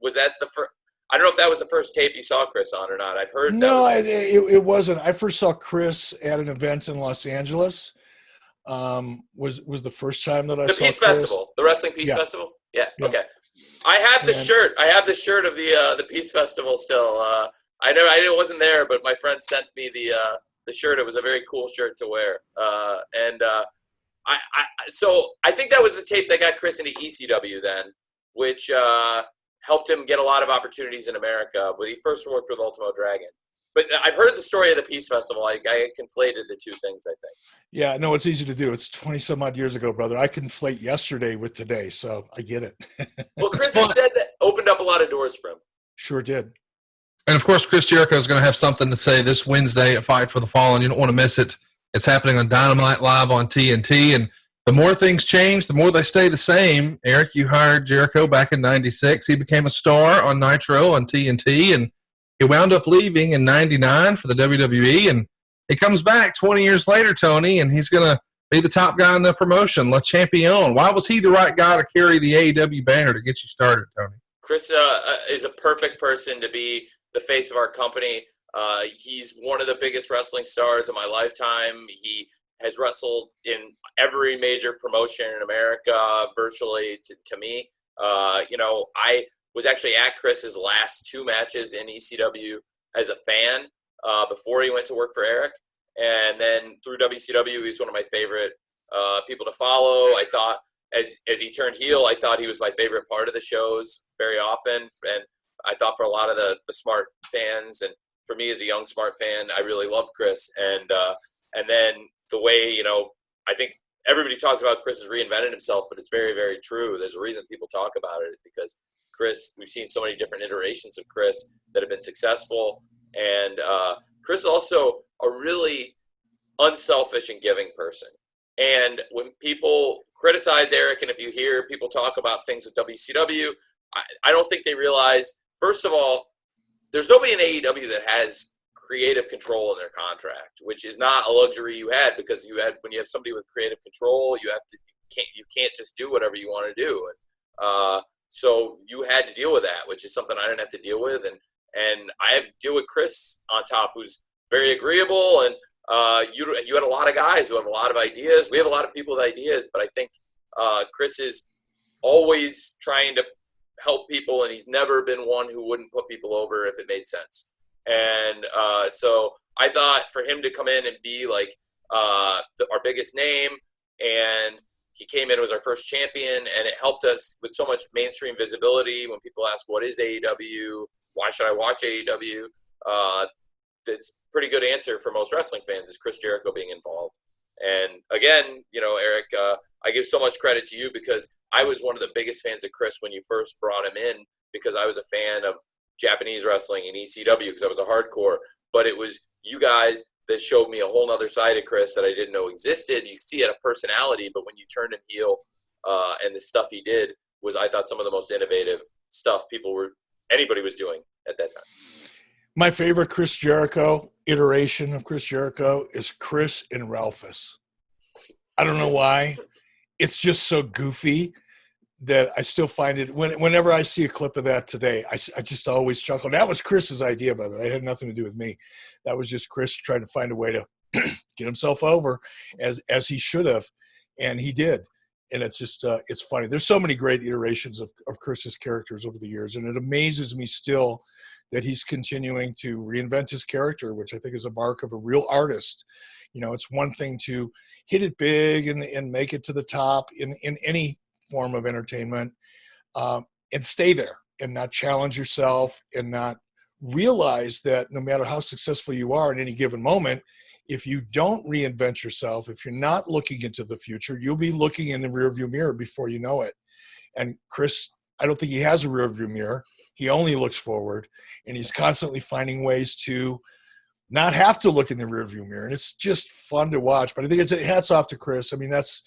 S3: Was that the first? I don't know if that was the first tape you saw Chris on or not. I've heard.
S2: No, it wasn't. I first saw Chris at an event in Los Angeles. was the first time that I
S3: the
S2: saw
S3: Peace
S2: Chris.
S3: Festival, the Wrestling Peace
S2: Yeah.
S3: Festival. Yeah.
S2: Yeah.
S3: Okay. I have the shirt. I have the shirt of the Peace Festival still. I know I wasn't there, but my friend sent me the shirt. It was a very cool shirt to wear. So I think that was the tape that got Chris into ECW then, which helped him get a lot of opportunities in America. But he first worked with Ultimo Dragon. But I've heard the story of the Peace Festival. I conflated the two things, I think.
S2: Yeah, no, it's easy to do. It's 20 some odd years ago, brother. I conflate yesterday with today, so I get it.
S3: Well, Chris had said that opened up a lot of doors for him.
S2: Sure did.
S1: And of course, Chris Jericho is going to have something to say this Wednesday at Fight for the Fallen. You don't want to miss it. It's happening on Dynamite Live on TNT. And the more things change, the more they stay the same. Eric, you hired Jericho back in '96. He became a star on Nitro on TNT, and he wound up leaving in '99 for the WWE. And he comes back 20 years later, Tony, and he's going to be the top guy in the promotion, Le Champion. Why was he the right guy to carry the AEW banner to get you started, Tony?
S3: Chris is a perfect person to be the face of our company. He's one of the biggest wrestling stars of my lifetime. He has wrestled in every major promotion in America, virtually to me. I was actually at Chris's last two matches in ECW as a fan before he went to work for Eric. And then through WCW, he's one of my favorite people to follow. I thought as he turned heel, I thought he was my favorite part of the shows very often. And I thought for a lot of the smart fans, and for me as a young smart fan, I really loved Chris. And then the way, I think everybody talks about Chris has reinvented himself, but it's very, very true. There's a reason people talk about it, because Chris, we've seen so many different iterations of Chris that have been successful. And Chris is also a really unselfish and giving person. And when people criticize Eric, and if you hear people talk about things with WCW, I don't think they realize, first of all, there's nobody in AEW that has creative control in their contract, which is not a luxury you had, because when you have somebody with creative control, you can't just do whatever you want to do. And so you had to deal with that, which is something I didn't have to deal with. And I have to deal with Chris on top, who's very agreeable. And you had a lot of guys who have a lot of ideas. We have a lot of people with ideas, but I think Chris is always trying to help people, and he's never been one who wouldn't put people over if it made sense. And so I thought for him to come in and be like our biggest name, and he came in as our first champion, and it helped us with so much mainstream visibility. When people ask, what is AEW? Why should I watch AEW? That's a pretty good answer for most wrestling fans, is Chris Jericho being involved. And again, Eric, I give so much credit to you, because I was one of the biggest fans of Chris when you first brought him in, because I was a fan of Japanese wrestling and ECW, because I was a hardcore. But it was you guys that showed me a whole other side of Chris that I didn't know existed. You see it a personality, but when you turned him heel, and the stuff he did was, I thought, some of the most innovative stuff anybody was doing at that time.
S2: My favorite Chris Jericho iteration of Chris Jericho is Chris and Ralphus. I don't know why. It's just so goofy that I still find it, whenever I see a clip of that today, I just always chuckle. That was Chris's idea, by the way. It had nothing to do with me. That was just Chris trying to find a way to get himself over as he should have, and he did. And it's just, it's funny. There's so many great iterations of Chris's characters over the years, and it amazes me still that he's continuing to reinvent his character, which I think is a mark of a real artist. It's one thing to hit it big and make it to the top in any form of entertainment, and stay there and not challenge yourself, and not realize that no matter how successful you are in any given moment, if you don't reinvent yourself, if you're not looking into the future, you'll be looking in the rearview mirror before you know it. And Chris, I don't think he has a rearview mirror. He only looks forward, and he's constantly finding ways to not have to look in the rearview mirror. And it's just fun to watch. But I think it's hats off to Chris. I mean, that's,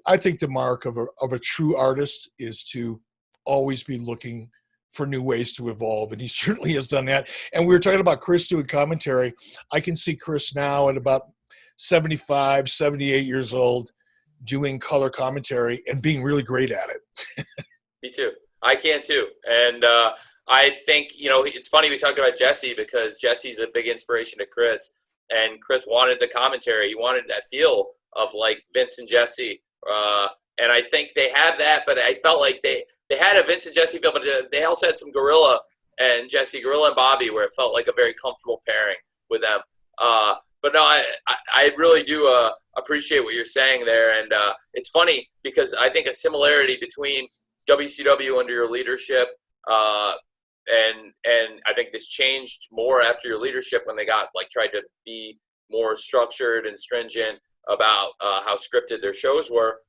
S2: I think the mark of a true artist is to always be looking for new ways to evolve. And he certainly has done that. And we were talking about Chris doing commentary. I can see Chris now at about 75, 78 years old doing color commentary and being really great at it.
S3: Me too. I can too. And I think, it's funny we talked about Jesse, because Jesse's a big inspiration to Chris, and Chris wanted the commentary. He wanted that feel of like Vince and Jesse. And I think they have that, but I felt like they had a Vince and Jesse feel, but they also had some Gorilla and Bobby, where it felt like a very comfortable pairing with them. But no, I really do appreciate what you're saying there. And it's funny because I think a similarity between WCW under your leadership and I think this changed more after your leadership when they got tried to be more structured and stringent about how scripted their shows were.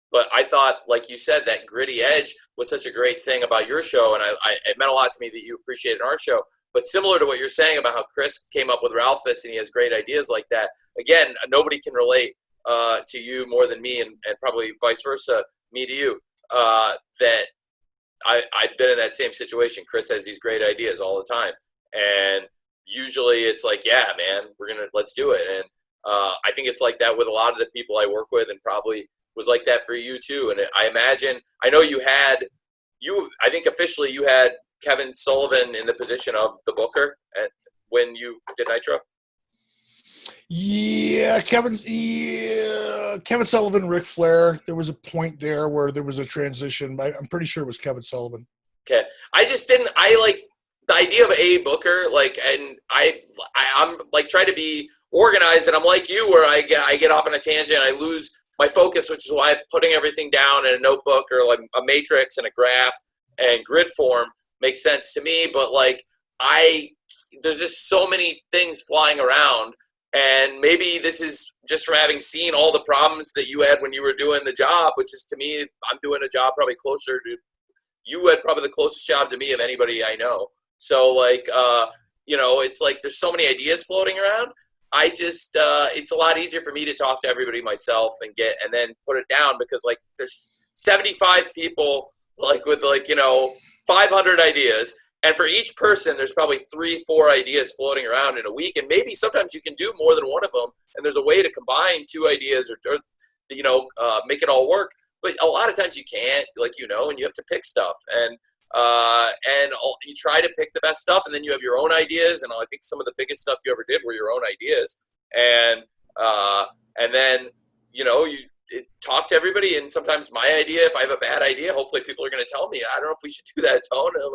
S3: But I thought, like you said, that gritty edge was such a great thing about your show, and it meant a lot to me that you appreciated our show. But similar to what you're saying about how Chris came up with Ralphus and he has great ideas like that, again, nobody can relate to you more than me, and probably vice versa, me to you, that I've been in that same situation. Chris has these great ideas all the time, and usually it's like, yeah, man, let's do it. And I think it's like that with a lot of the people I work with, and probably was like that for you too. And I know I think officially you had Kevin Sullivan in the position of the booker when you did Nitro.
S2: Yeah, Kevin Sullivan, Ric Flair. There was a point there where there was a transition, but I'm pretty sure it was Kevin Sullivan.
S3: Okay. I like the idea of a booker, and I'm try to be organized, and I'm like you, where I get off on a tangent, and I lose my focus, which is why putting everything down in a notebook or like a matrix and a graph and grid form makes sense to me. But there's just so many things flying around, and maybe this is just from having seen all the problems that you had when you were doing the job, which is, to me, I'm doing a job probably closer to, you had probably the closest job to me of anybody I know. So it's like there's so many ideas floating around. It's a lot easier for me to talk to everybody myself and then put it down, because there's 75 people with 500 ideas, and for each person there's probably 3-4 ideas floating around in a week, and maybe sometimes you can do more than one of them, and there's a way to combine 2 ideas or make it all work. But a lot of times you can't, and you have to pick stuff, and you try to pick the best stuff, and then you have your own ideas. And I think some of the biggest stuff you ever did were your own ideas. And then, you talk to everybody, and sometimes my idea, if I have a bad idea, hopefully people are going to tell me, I don't know if we should do that, Tone. And I'm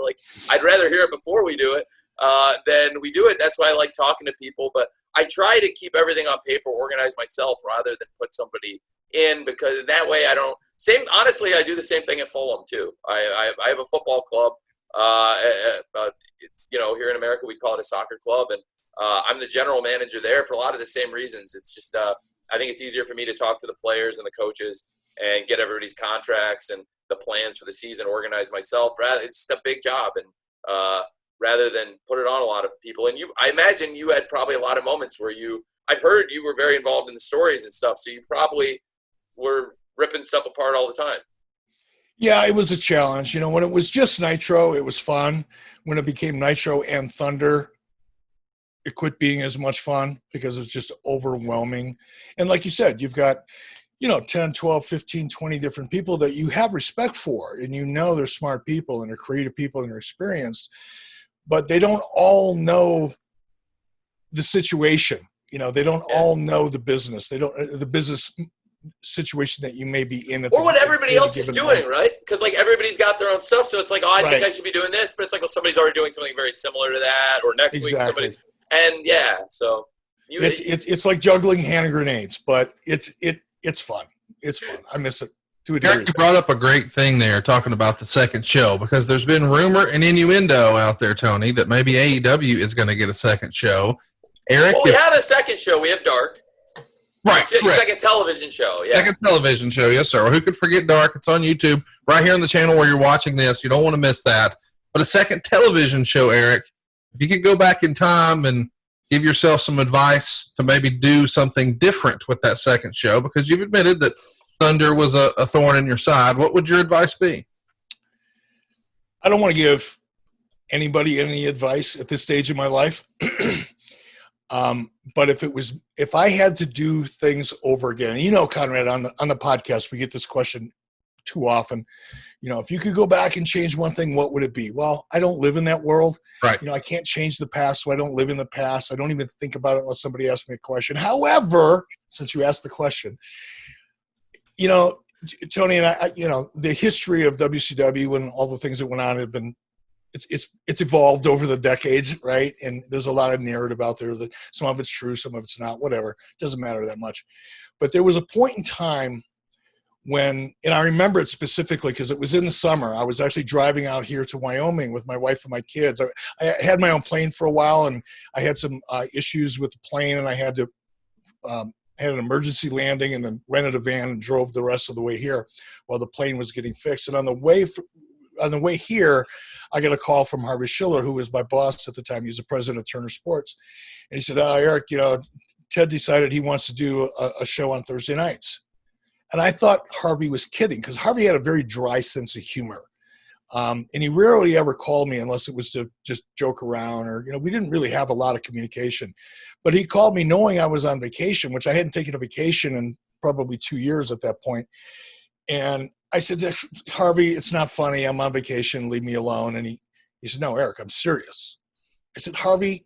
S3: I'd rather hear it before we do it than we do it. That's why I like talking to people. But I try to keep everything on paper, organize myself, rather than put somebody in, because that way honestly, I do the same thing at Fulham too. I have a football club, here in America we call it a soccer club, and I'm the general manager there for a lot of the same reasons. It's just I think it's easier for me to talk to the players and the coaches and get everybody's contracts and the plans for the season organized myself. It's just a big job, and rather than put it on a lot of people. And I imagine you had probably a lot of moments where I've heard you were very involved in the stories and stuff, so you probably were ripping stuff apart all the time.
S2: Yeah, it was a challenge. When it was just Nitro, it was fun. When it became Nitro and Thunder, it quit being as much fun because it was just overwhelming. And like you said, you've got, 10, 12, 15, 20 different people that you have respect for, and they're smart people and they're creative people and they're experienced, but they don't all know the situation. They don't all know the business. They don't, the business situation that you may be in,
S3: or what everybody else is doing, right? Because everybody's got their own stuff, so it's I think I should be doing this, but it's somebody's already doing something very similar to that, or next week somebody, and so
S2: it's like juggling hand grenades, but it's fun. It's fun. I miss it to a degree.
S1: Eric, you brought up a great thing there, talking about the second show, because there's been rumor and innuendo out there, Tony, that maybe AEW is going to get a second show. Eric,
S3: we have a second show. We have Dark.
S1: Right,
S3: second television show, yeah.
S1: Second television show, yes, sir. Who could forget Dark? It's on YouTube, right here on the channel where you're watching this. You don't want to miss that. But a second television show, Eric, if you could go back in time and give yourself some advice to maybe do something different with that second show, because you've admitted that Thunder was a thorn in your side, what would your advice be?
S2: I don't want to give anybody any advice at this stage of my life. But if I had to do things over again, and Conrad, on the podcast, we get this question too often, if you could go back and change one thing, what would it be? Well, I don't live in that world.
S1: Right.
S2: I can't change the past, so I don't live in the past. I don't even think about it unless somebody asks me a question. However, since you asked the question, Tony and I, the history of WCW and all the things that went on have been, it's evolved over the decades, right? And there's a lot of narrative out there that some of it's true, some of it's not, whatever. Doesn't matter that much. But there was a point in time when, and I remember it specifically because it was in the summer. I was actually driving out here to Wyoming with my wife and my kids. I had my own plane for a while, and I had some issues with the plane, and I had to had an emergency landing, and then rented a van and drove the rest of the way here while the plane was getting fixed. And on the way here, I got a call from Harvey Schiller, who was my boss at the time. He was the president of Turner Sports, and he said, "Eric, Ted decided he wants to do a show on Thursday nights." And I thought Harvey was kidding because Harvey had a very dry sense of humor. And he rarely ever called me unless it was to just joke around or, we didn't really have a lot of communication. But he called me knowing I was on vacation, which I hadn't taken a vacation in probably 2 years at that point. And I said to Harvey, "It's not funny. I'm on vacation. Leave me alone." And he said, "No, Eric, I'm serious." I said, "Harvey,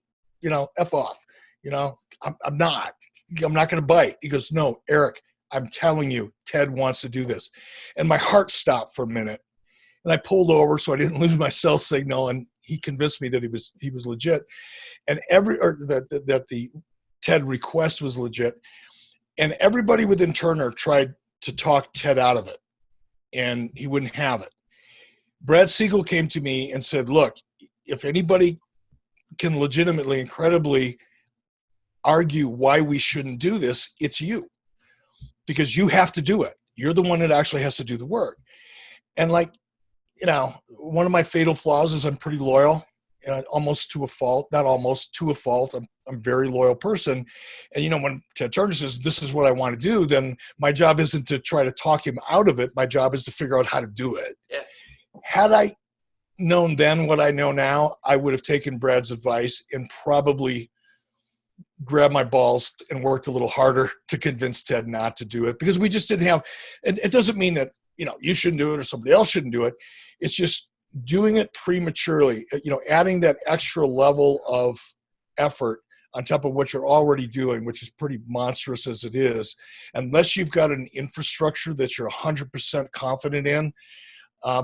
S2: F off. I'm not going to bite." He goes, "No, Eric, I'm telling you, Ted wants to do this." And my heart stopped for a minute. And I pulled over so I didn't lose my cell signal. And he convinced me that he was legit. And that the Ted request was legit. And everybody within Turner tried to talk Ted out of it. And he wouldn't have it. Brad Siegel came to me and said, "Look, if anybody can legitimately, incredibly argue why we shouldn't do this, it's you. Because you have to do it. You're the one that actually has to do the work." And one of my fatal flaws is I'm pretty loyal, almost to a fault. Not almost, to a fault. I'm a very loyal person. And, when Ted Turner says, "This is what I want to do," then my job isn't to try to talk him out of it. My job is to figure out how to do it.
S3: Yeah.
S2: Had I known then what I know now, I would have taken Brad's advice and probably grabbed my balls and worked a little harder to convince Ted not to do it, because we just didn't have, and it doesn't mean that, you shouldn't do it or somebody else shouldn't do it. It's just doing it prematurely, adding that extra level of effort on top of what you're already doing, which is pretty monstrous as it is, unless you've got an infrastructure that you're 100% confident in.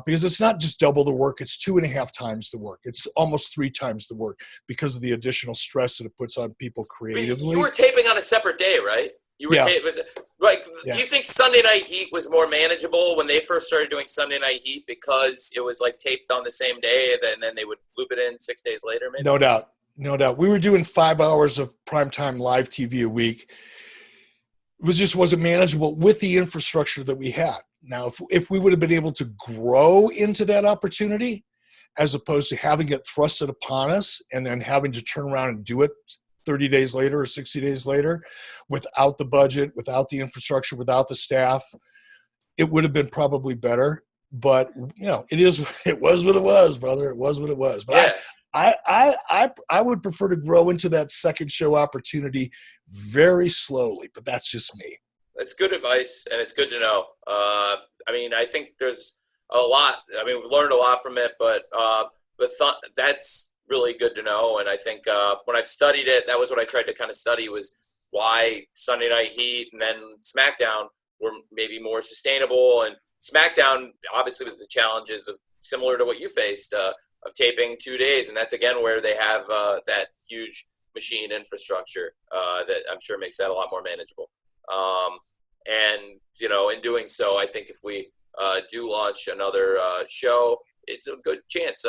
S2: Because it's not just double the work, it's 2.5 times the work. It's almost 3 times the work because of the additional stress that it puts on people creatively.
S3: You were taping on a separate day, right? Do you think Sunday Night Heat was more manageable when they first started doing Sunday Night Heat because it was taped on the same day and then they would loop it in 6 days later, maybe?
S2: No doubt. We were doing 5 hours of primetime live TV a week. It wasn't manageable with the infrastructure that we had. Now, if we would have been able to grow into that opportunity, as opposed to having it thrusted upon us and then having to turn around and do it 30 days later or 60 days later, without the budget, without the infrastructure, without the staff, it would have been probably better. But it was what it was, brother. It was what it was. But
S3: yeah.
S2: I would prefer to grow into that second show opportunity very slowly, but that's just me.
S3: That's good advice, and it's good to know. I think there's a lot. We've learned a lot from it, but that's really good to know. And I think when I've studied it, that was what I tried to kind of study, was why Sunday Night Heat and then SmackDown were maybe more sustainable. And SmackDown obviously was the challenges of similar to what you faced of taping 2 days, and that's again where they have that huge machine infrastructure that I'm sure makes that a lot more manageable. In doing so, I think if we do launch another show, it's a good chance.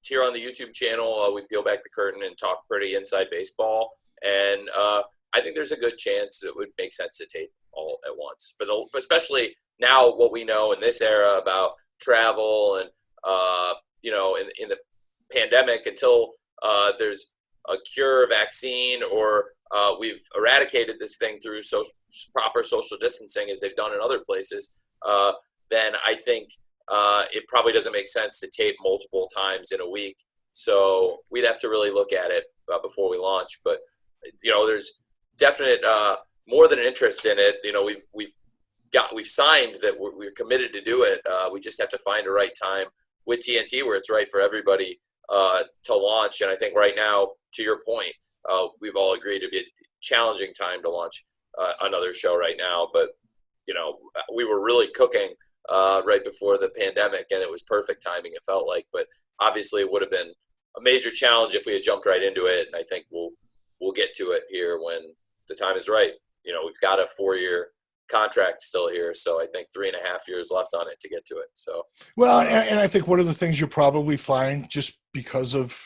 S3: Here on the YouTube channel, we peel back the curtain and talk pretty inside baseball, and I think there's a good chance that it would make sense to tape all at once especially now what we know in this era about travel and in the pandemic, until there's a cure, vaccine, or we've eradicated this thing through proper social distancing, as they've done in other places, then I think it probably doesn't make sense to tape multiple times in a week. So we'd have to really look at it before we launch. But there's definite more than an interest in it. We've we've signed that we're committed to do it. We just have to find a right time with TNT where it's right for everybody to launch. And I think right now, to your point, we've all agreed to be a challenging time to launch another show right now. But, we were really cooking right before the pandemic, and it was perfect timing, it felt like. But obviously it would have been a major challenge if we had jumped right into it. And I think we'll get to it here when the time is right. We've got a 4-year contract still here, so I think 3.5 years left on it to get to it. So
S2: well, and I think one of the things you'll probably find, just because of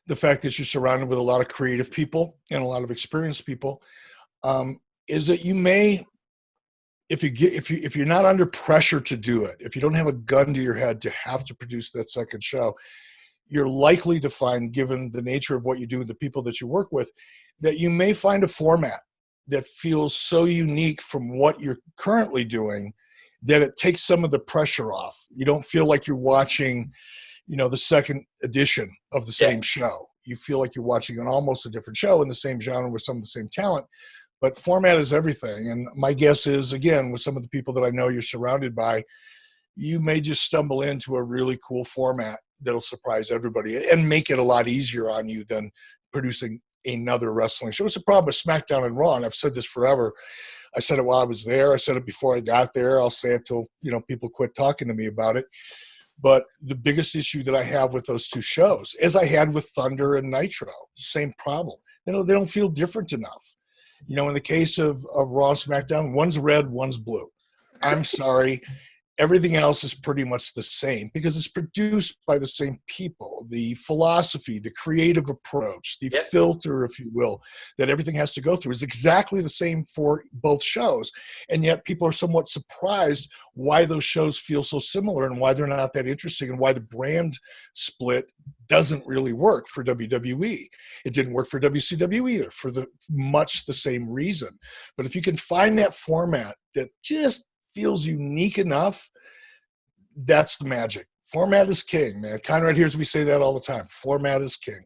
S2: the fact that you're surrounded with a lot of creative people and a lot of experienced people, is that you may, if you're not under pressure to do it, if you don't have a gun to your head to have to produce that second show, you're likely to find, given the nature of what you do with the people that you work with, that you may find a format that feels so unique from what you're currently doing that it takes some of the pressure off. You don't feel like you're watching, the second edition of the same show. You feel like you're watching almost a different show in the same genre with some of the same talent. But format is everything. And my guess is, again, with some of the people that I know you're surrounded by, you may just stumble into a really cool format that'll surprise everybody and make it a lot easier on you than producing another wrestling show. It's a problem with SmackDown and Raw, and I've said this forever. I said it while I was there. I said it before I got there. I'll say it till people quit talking to me about it. But the biggest issue that I have with those two shows, as I had with Thunder and Nitro, same problem. They don't feel different enough. In the case of Raw and SmackDown, one's red, one's blue. I'm sorry. Everything else is pretty much the same because it's produced by the same people. The philosophy, the creative approach, the filter, if you will, that everything has to go through is exactly the same for both shows. And yet people are somewhat surprised why those shows feel so similar and why they're not that interesting and why the brand split doesn't really work for WWE. It didn't work for WCW either for much the same reason. But if you can find that format that just feels unique enough, that's the magic. Format is king, man. Conrad hears me say that all the time. Format is king.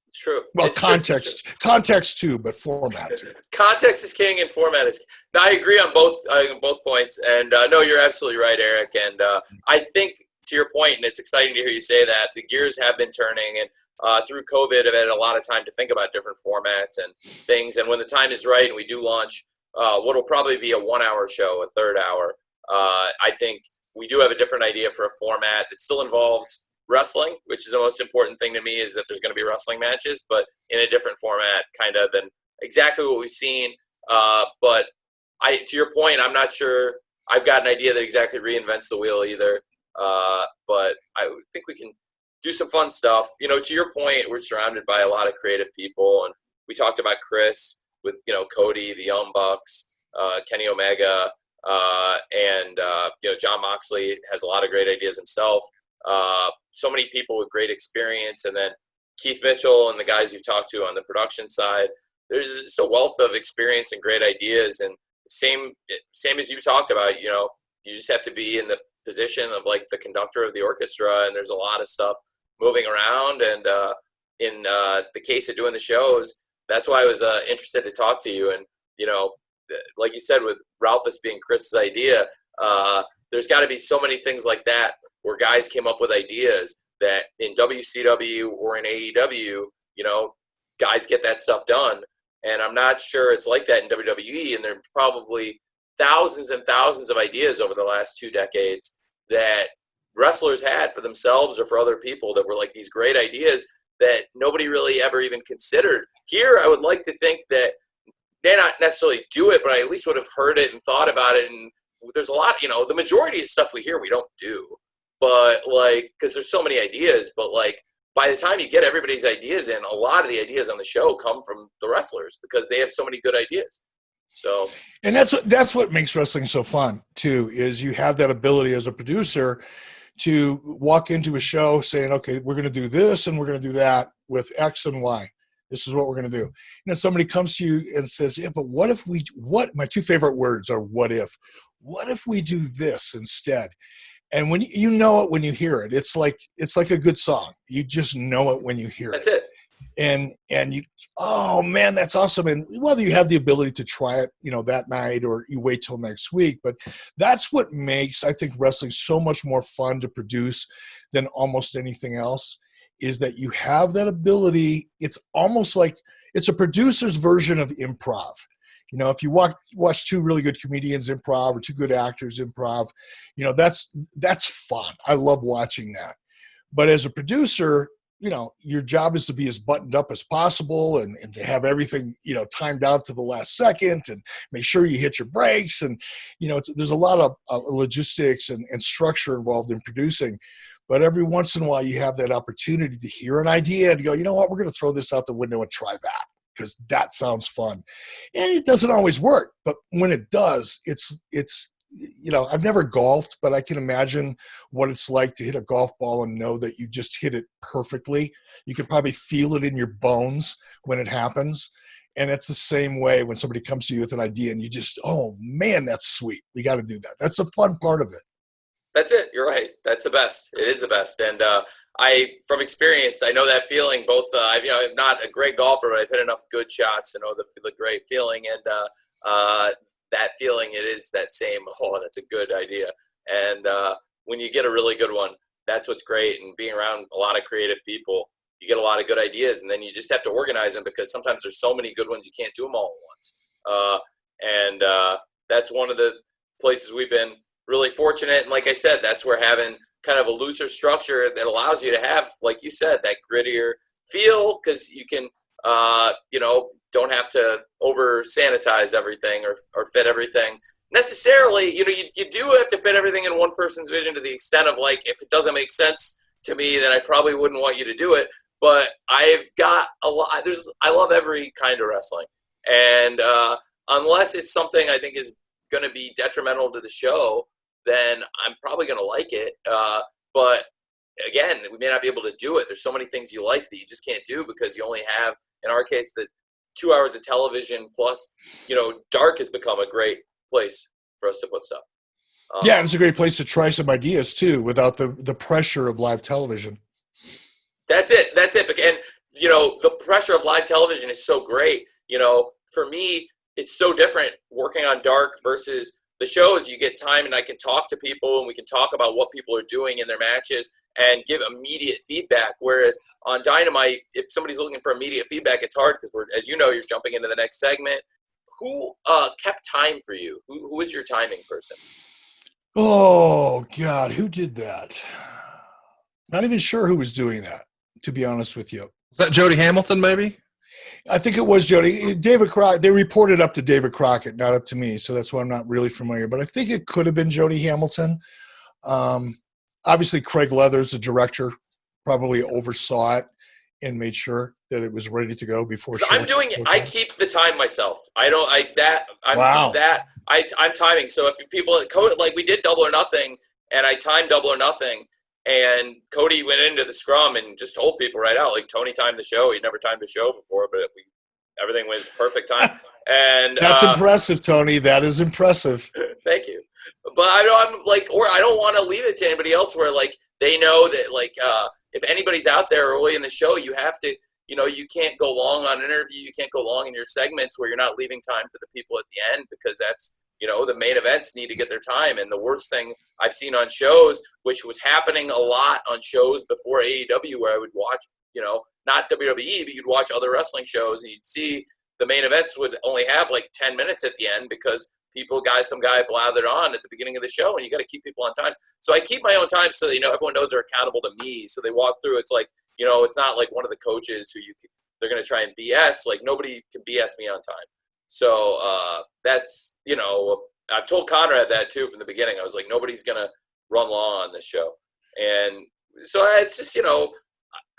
S3: It's true.
S2: Well,
S3: it's
S2: context
S3: true.
S2: Context too, but format too.
S3: Context is king and format is king. Now, I agree on both points. And no, you're absolutely right, Eric. And I think, to your point, and it's exciting to hear you say that, the gears have been turning. And through COVID, I've had a lot of time to think about different formats and things. And when the time is right and we do launch what will probably be a 1-hour show, a third hour, I think we do have a different idea for a format that still involves wrestling, which is the most important thing to me, is that there's going to be wrestling matches, but in a different format kind of than exactly what we've seen. But to your point, I'm not sure I've got an idea that exactly reinvents the wheel either. But I think we can do some fun stuff. To your point, we're surrounded by a lot of creative people, and we talked about Chris with, Cody, the Young Bucks, Kenny Omega, and John Moxley has a lot of great ideas himself. So many people with great experience, and then Keith Mitchell and the guys you've talked to on the production side. There's just a wealth of experience and great ideas, and same as you talked about. You just have to be in the position of like the conductor of the orchestra, and there's a lot of stuff moving around. And in the case of doing the shows, that's why I was interested to talk to you. And like you said, with Ralphus being Chris's idea, there's got to be so many things like that where guys came up with ideas that in WCW or in AEW, guys get that stuff done. And I'm not sure it's like that in WWE. And there are probably thousands and thousands of ideas over the last 2 decades that wrestlers had for themselves or for other people that were like these great ideas that nobody really ever even considered. Here, I would like to think that they not necessarily do it, but I at least would have heard it and thought about it. And there's a lot, the majority of stuff we hear, we don't do. But because there's so many ideas, but by the time you get everybody's ideas in, a lot of the ideas on the show come from the wrestlers because they have so many good ideas. So,
S2: and that's what makes wrestling so fun too, is you have that ability as a producer to walk into a show saying, okay, we're going to do this and we're going to do that with X and Y. This is what we're going to do. Somebody comes to you and says, yeah, but what if my 2 favorite words are what if we do this instead? And when you know it when you hear it, it's like a good song. You just know it when you hear
S3: That's
S2: it.
S3: it.
S2: and you, oh man, that's awesome. And whether you have the ability to try it, that night, or you wait till next week, but that's what makes, I think, wrestling so much more fun to produce than almost anything else, is that you have that ability. It's almost like it's a producer's version of improv. If you watch two really good comedians improv, or two good actors improv, that's fun. I love watching that. But as a producer, your job is to be as buttoned up as possible, and to have everything, timed out to the last second, and make sure you hit your breaks. And, there's a lot of logistics and structure involved in producing. But every once in a while, you have that opportunity to hear an idea and go, you know what, we're going to throw this out the window and try that, because that sounds fun. And it doesn't always work, but when it does, it's I've never golfed, but I can imagine what it's like to hit a golf ball and know that you just hit it perfectly. You can probably feel it in your bones when it happens. And it's the same way when somebody comes to you with an idea and you just, oh man, that's sweet. We got to do that. That's the fun part of it.
S3: That's it. You're right. That's the best. It is the best. And from experience, I know that feeling. Both, I'm not a great golfer, but I've hit enough good shots to know the great feeling. And that feeling, it is that same, oh, that's a good idea. And when you get a really good one, that's what's great. And being around a lot of creative people, you get a lot of good ideas, and then you just have to organize them, because sometimes there's so many good ones you can't do them all at once. That's one of the places we've been really fortunate. And like I said, that's where having kind of a looser structure that allows you to have, like you said, that grittier feel, because you can, don't have to over sanitize everything or fit everything necessarily. You do have to fit everything in one person's vision, to the extent of, like, if it doesn't make sense to me, then I probably wouldn't want you to do it. But I've got a lot. I love every kind of wrestling, and unless it's something I think is going to be detrimental to the show, then I'm probably going to like it. But again, we may not be able to do it. There's so many things you like that you just can't do, because you only have, in our case, the 2 hours of television, plus, dark has become a great place for us to put stuff.
S2: Yeah, it's a great place to try some ideas too, without the pressure of live television.
S3: That's it. And, the pressure of live television is so great. For me, it's so different working on dark versus the shows. You get time, and I can talk to people, and we can talk about what people are doing in their matches and give immediate feedback. Whereas on Dynamite, if somebody's looking for immediate feedback, it's hard, because as you know, you're jumping into the next segment. Who kept time for you? Who was your timing person?
S2: Oh God, who did that? Not even sure who was doing that, to be honest with you.
S1: Was that Jody Hamilton, maybe?
S2: I think it was Jody. David Crockett. They reported up to David Crockett, not up to me, so that's why I'm not really familiar. But I think it could have been Jody Hamilton. Obviously, Craig Leathers, the director, probably oversaw it and made sure that it was ready to go before.
S3: So I'm doing it. I keep the time myself. I'm timing. So if people, like, we did Double or Nothing, and I timed Double or Nothing, and Cody went into the scrum and just told people right out, like, Tony timed the show. He'd never timed a show before, but everything was perfect time. And
S2: that's impressive, Tony. That is impressive.
S3: Thank you. But I don't want to leave it to anybody else where, like, they know that, like, if anybody's out there early in the show, you have to, you can't go long on an interview. You can't go long in your segments where you're not leaving time for the people at the end, because that's, the main events need to get their time. And the worst thing I've seen on shows, which was happening a lot on shows before AEW, where I would watch, not WWE, but you'd watch other wrestling shows, and you'd see the main events would only have like 10 minutes at the end, because some guy blathered on at the beginning of the show, and you got to keep people on time. So I keep my own time so that, everyone knows they're accountable to me. So they walk through. It's like, it's not like one of the coaches who they're going to try and BS. Like, nobody can BS me on time. So that's, I've told Conrad that too from the beginning. I was like, nobody's going to run long on this show. And so it's just,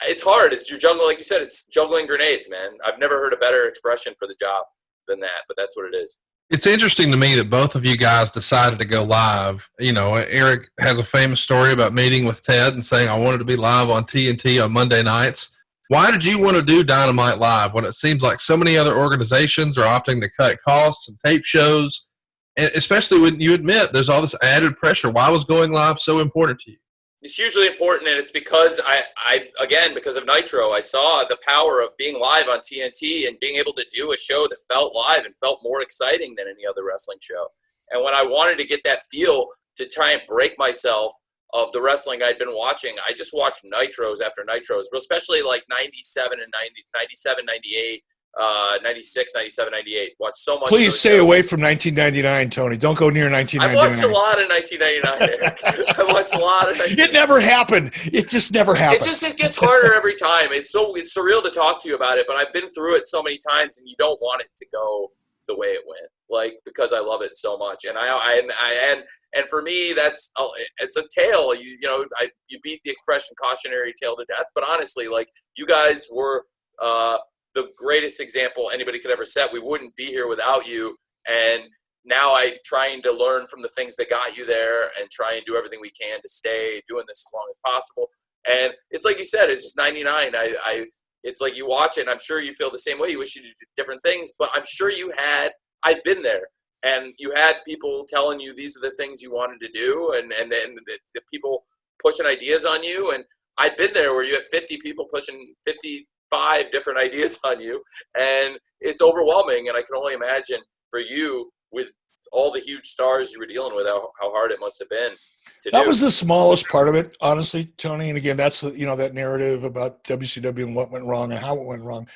S3: it's hard. It's your juggling, like you said, it's juggling grenades, man. I've never heard a better expression for the job than that, but that's what it is.
S1: It's interesting to me that both of you guys decided to go live. Eric has a famous story about meeting with Ted and saying, I wanted to be live on TNT on Monday nights. Why did you want to do Dynamite live when it seems like so many other organizations are opting to cut costs and tape shows, and especially when you admit there's all this added pressure? Why was going live so important to you?
S3: It's hugely important, and it's because because of Nitro, I saw the power of being live on TNT and being able to do a show that felt live and felt more exciting than any other wrestling show. And when I wanted to get that feel to try and break myself of the wrestling I'd been watching, I just watched Nitros after Nitros, but especially like 97 and 90, 97, 98, 96, 97, 98. Watched so much.
S2: Please stay away from 1999, Tony. Don't go near 1999.
S3: I watched a lot of 1999, Eric. I watched a lot of 1999.
S2: It never happened. It just never happened.
S3: It gets harder every time. It's surreal to talk to you about it, but I've been through it so many times, and you don't want it to go the way it went, like, because I love it so much. And and for me, it's a tale. You beat the expression cautionary tale to death, but honestly, like, you guys were the greatest example anybody could ever set. We wouldn't be here without you. And now I'm trying to learn from the things that got you there and try and do everything we can to stay doing this as long as possible. And it's like you said, it's just 99. It's like you watch it, and I'm sure you feel the same way. You wish you did different things, but I'm sure I've been there, and you had people telling you these are the things you wanted to do, and then the people pushing ideas on you. And I've been there where you have 50 people pushing 55 different ideas on you, and it's overwhelming. And I can only imagine for you, with all the huge stars you were dealing with, how hard it must have been to do.
S2: That was the smallest part of it, honestly, Tony. And again, that's that narrative about WCW and what went wrong and how it went wrong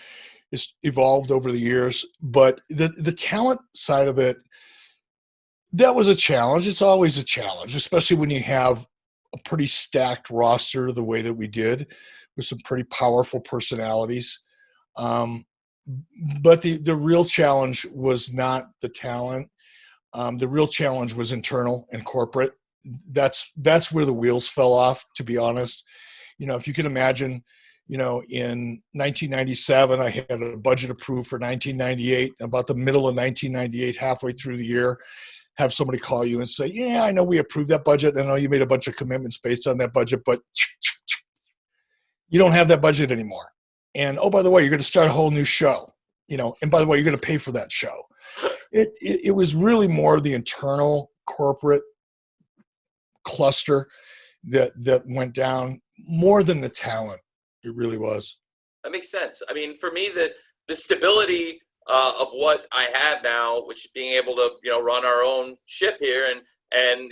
S2: is evolved over the years. But the talent side of it, that was a challenge. It's always a challenge, especially when you have a pretty stacked roster the way that we did, with some pretty powerful personalities. But the real challenge was not the talent. The real challenge was internal and corporate. That's where the wheels fell off, to be honest. If you can imagine, in 1997, I had a budget approved for 1998. About the middle of 1998, halfway through the year, have somebody call you and say, yeah, I know we approved that budget. I know you made a bunch of commitments based on that budget, but you don't have that budget anymore. And, oh, by the way, you're going to start a whole new show, and by the way, you're going to pay for that show. It was really more the internal corporate cluster that went down more than the talent. It really was.
S3: That makes sense. I mean, for me, the stability of what I have now, which is being able to, run our own ship here and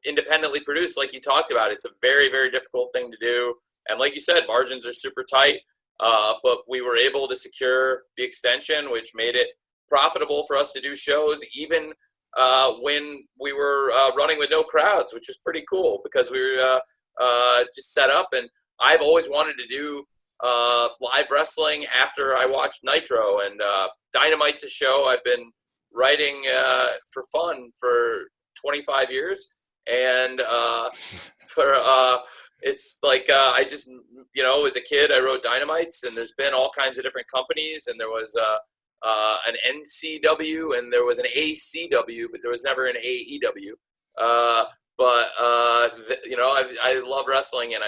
S3: independently produce, like you talked about, it's a very, very difficult thing to do. And like you said, margins are super tight, but we were able to secure the extension, which made it profitable for us to do shows, even when we were running with no crowds, which was pretty cool because we were just set up. And I've always wanted to do live wrestling after I watched Nitro, and Dynamite's a show I've been writing for fun for 25 years. And it's like I just, as a kid, I wrote Dynamites, and there's been all kinds of different companies, and there was an NCW and there was an ACW, but there was never an AEW. I love wrestling, and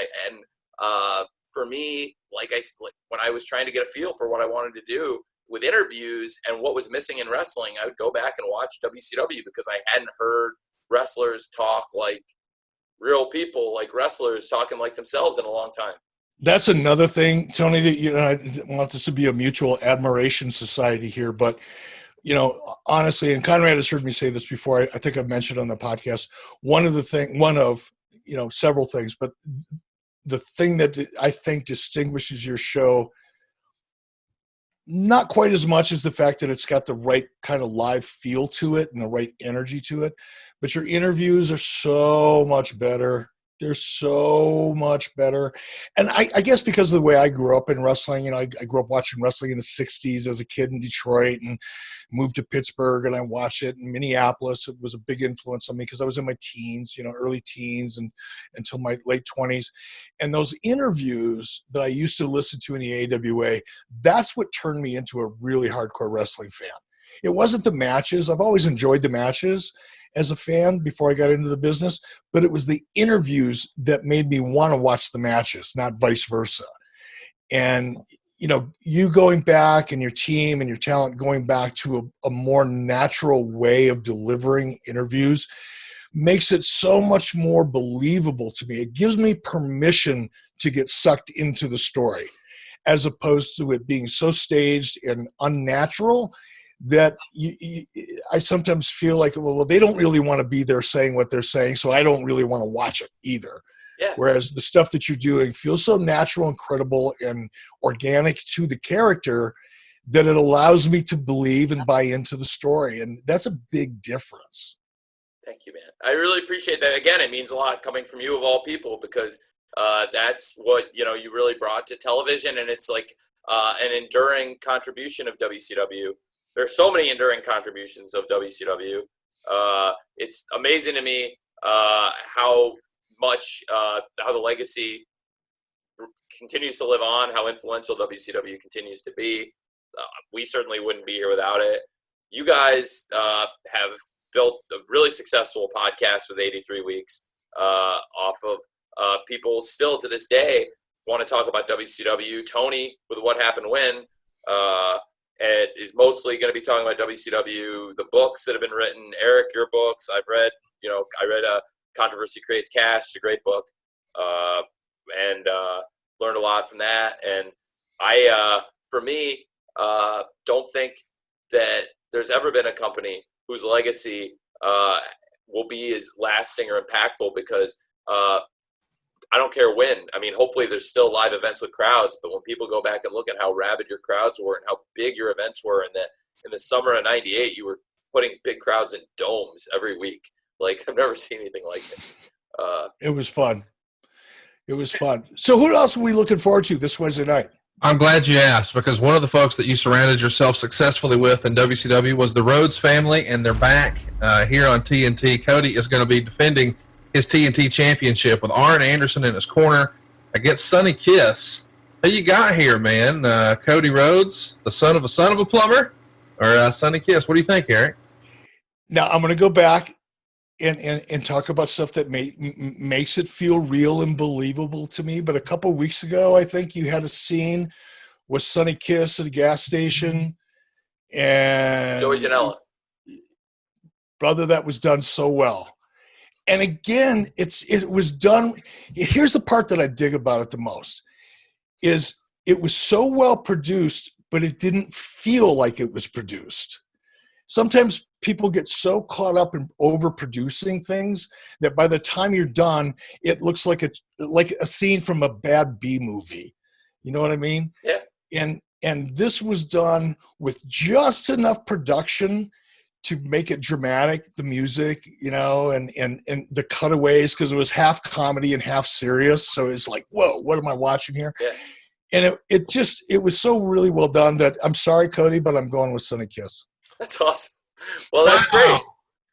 S3: for me, when I was trying to get a feel for what I wanted to do with interviews and what was missing in wrestling, I would go back and watch WCW because I hadn't heard wrestlers talk like real people, like wrestlers talking like themselves in a long time.
S2: That's another thing, Tony, that, I want this to be a mutual admiration society here, but, honestly, and Conrad has heard me say this before, I think I've mentioned on the podcast, one of several things, but the thing that I think distinguishes your show, not quite as much as the fact that it's got the right kind of live feel to it and the right energy to it, but your interviews are so much better. They're so much better. And I guess because of the way I grew up in wrestling, I grew up watching wrestling in the 60s as a kid in Detroit and moved to Pittsburgh, and I watched it in Minneapolis. It was a big influence on me because I was in my teens, early teens and until my late 20s. And those interviews that I used to listen to in the AWA, that's what turned me into a really hardcore wrestling fan. It wasn't the matches. I've always enjoyed the matches as a fan before I got into the business, but it was the interviews that made me want to watch the matches, not vice versa. And, you going back and your team and your talent going back to a more natural way of delivering interviews makes it so much more believable to me. It gives me permission to get sucked into the story, as opposed to it being so staged and unnatural that I sometimes feel like, well, they don't really want to be there saying what they're saying, so I don't really want to watch it either.
S3: Yeah.
S2: Whereas the stuff that you're doing feels so natural and credible and organic to the character that it allows me to believe and buy into the story. And that's a big difference.
S3: Thank you, man. I really appreciate that. Again, it means a lot coming from you of all people, because that's what, you really brought to television. And it's like an enduring contribution of WCW. There's so many enduring contributions of WCW. It's amazing to me how much how the legacy continues to live on, how influential WCW continues to be. We certainly wouldn't be here without it. You guys have built a really successful podcast with 83 Weeks off of people still to this day want to talk about WCW. Tony, with What Happened When, is mostly going to be talking about WCW, the books that have been written. Eric, your books, I've read, I read Controversy Creates Cash. It's a great book, and learned a lot from that. And I, for me, don't think that there's ever been a company whose legacy will be as lasting or impactful, because I don't care when. I mean, hopefully there's still live events with crowds, but when people go back and look at how rabid your crowds were and how big your events were, and that in the summer of '98 you were putting big crowds in domes every week. Like, I've never seen anything like it.
S2: It was fun. It was fun. So who else are we looking forward to this Wednesday night?
S1: I'm glad you asked, because one of the folks that you surrounded yourself successfully with in WCW was the Rhodes family, and they're back here on TNT. Cody is going to be defending his TNT Championship with Arn Anderson in his corner against Sonny Kiss. Who you got here, man? Cody Rhodes, the son of a plumber, or Sonny Kiss? What do you think, Eric?
S2: Now, I'm going to go back and talk about stuff that makes it feel real and believable to me. But a couple of weeks ago, I think you had a scene with Sonny Kiss at a gas station, and
S3: Joey Janela.
S2: Brother, that was done so well. And again, it was done. Here's the part that I dig about it the most, is it was so well produced, but it didn't feel like it was produced. Sometimes people get so caught up in overproducing things that by the time you're done, it looks like a scene from a bad B movie. You know what I mean?
S3: Yeah.
S2: And this was done with just enough production to make it dramatic, the music, and the cutaways, because it was half comedy and half serious. So it's like, whoa, what am I watching here?
S3: Yeah.
S2: And it was so really well done that I'm sorry, Cody, but I'm going with Sonny Kiss.
S3: That's awesome. Well, that's great.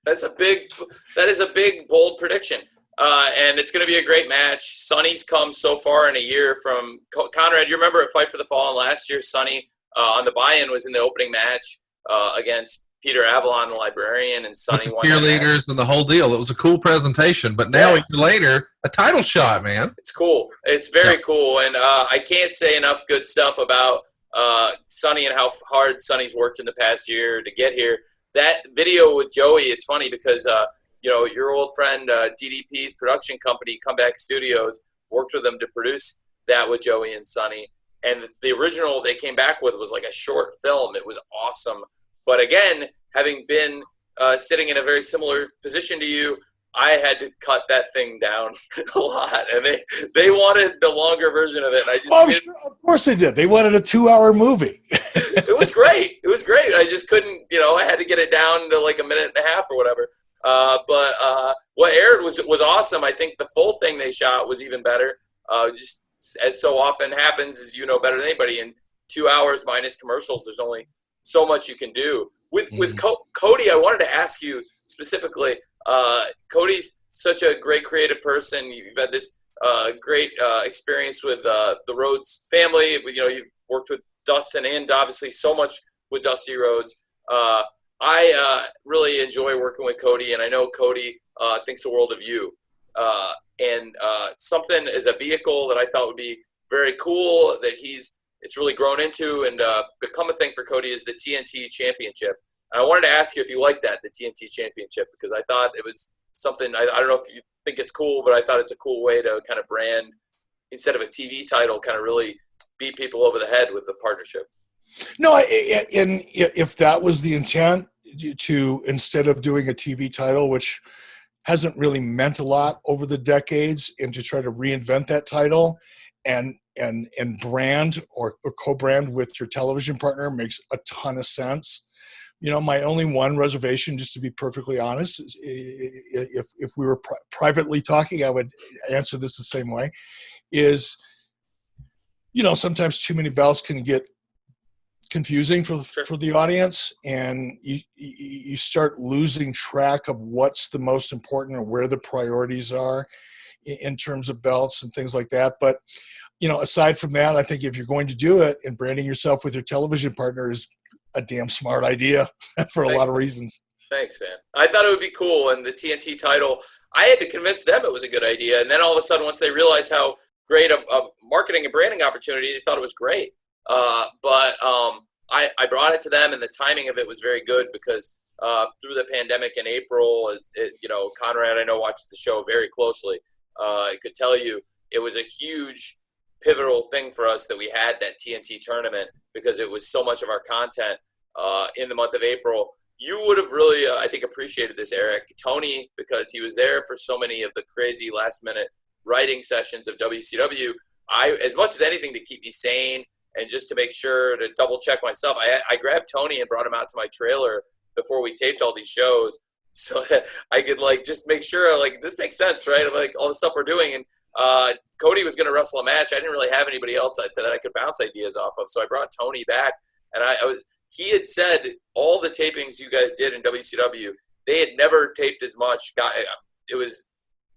S3: That is a big, bold prediction. And it's going to be a great match. Sonny's come so far in a year from Conrad. You remember at Fight for the Fallen last year, Sonny on the buy-in was in the opening match against Peter Avalon, the librarian, and Sonny won.
S1: Cheerleaders and the whole deal. It was a cool presentation, but now a year later, a title shot, man.
S3: It's cool. It's very cool, and I can't say enough good stuff about Sonny and how hard Sonny's worked in the past year to get here. That video with Joey, it's funny because your old friend DDP's production company, Comeback Studios, worked with them to produce that with Joey and Sonny. And the original they came back with was like a short film. It was awesome. But again, having been sitting in a very similar position to you, I had to cut that thing down a lot. And they wanted the longer version of it. And I just
S2: sure, of course they did. They wanted a 2-hour movie.
S3: It was great. It was great. I just couldn't, I had to get it down to like a minute and a half or whatever. But what aired was awesome. I think the full thing they shot was even better. Just as so often happens, as you know better than anybody, in 2 hours minus commercials, there's only so much you can do. With Cody, I wanted to ask you specifically, Cody's such a great creative person. You've had this great experience with the Rhodes family. You've worked with Dustin and obviously so much with Dusty Rhodes. I really enjoy working with Cody, and I know Cody thinks the world of you. And something as a vehicle that I thought would be very cool that it's really grown into and become a thing for Cody is the TNT Championship. And I wanted to ask you if you like that, the TNT Championship, because I thought it was something. I don't know if you think it's cool, but I thought it's a cool way to kind of brand instead of a TV title, kind of really beat people over the head with the partnership.
S2: No, and if that was the intent, to instead of doing a TV title, which hasn't really meant a lot over the decades, and to try to reinvent that title and brand or co-brand with your television partner makes a ton of sense. You know, my only one reservation, just to be perfectly honest, is if we were privately talking, I would answer this the same way, is, you know, sometimes too many belts can get confusing for the audience, and you start losing track of what's the most important or where the priorities are in terms of belts and things like that. But, you know, aside from that, I think if you're going to do it, and branding yourself with your television partner is a damn smart idea for a lot of reasons.
S3: Thanks, man. I thought it would be cool. And the TNT title, I had to convince them it was a good idea. And then all of a sudden, once they realized how great a marketing and branding opportunity, they thought it was great. But I brought it to them, and the timing of it was very good because through the pandemic in April, you know, Conrad, I know, watches the show very closely. I could tell you it was a huge pivotal thing for us that we had that TNT tournament because it was so much of our content in the month of April. You would have really, I think, appreciated this, Eric. Tony, because he was there for so many of the crazy last-minute writing sessions of WCW. As much as anything to keep me sane and just to make sure to double-check myself, I grabbed Tony and brought him out to my trailer before we taped all these shows so that I could, like, just make sure, like, this makes sense, right? Like, all the stuff we're doing. And Cody was going to wrestle a match. I didn't really have anybody else that I could bounce ideas off of, so I brought Tony back. And he had said all the tapings you guys did in WCW, they had never taped as much. It was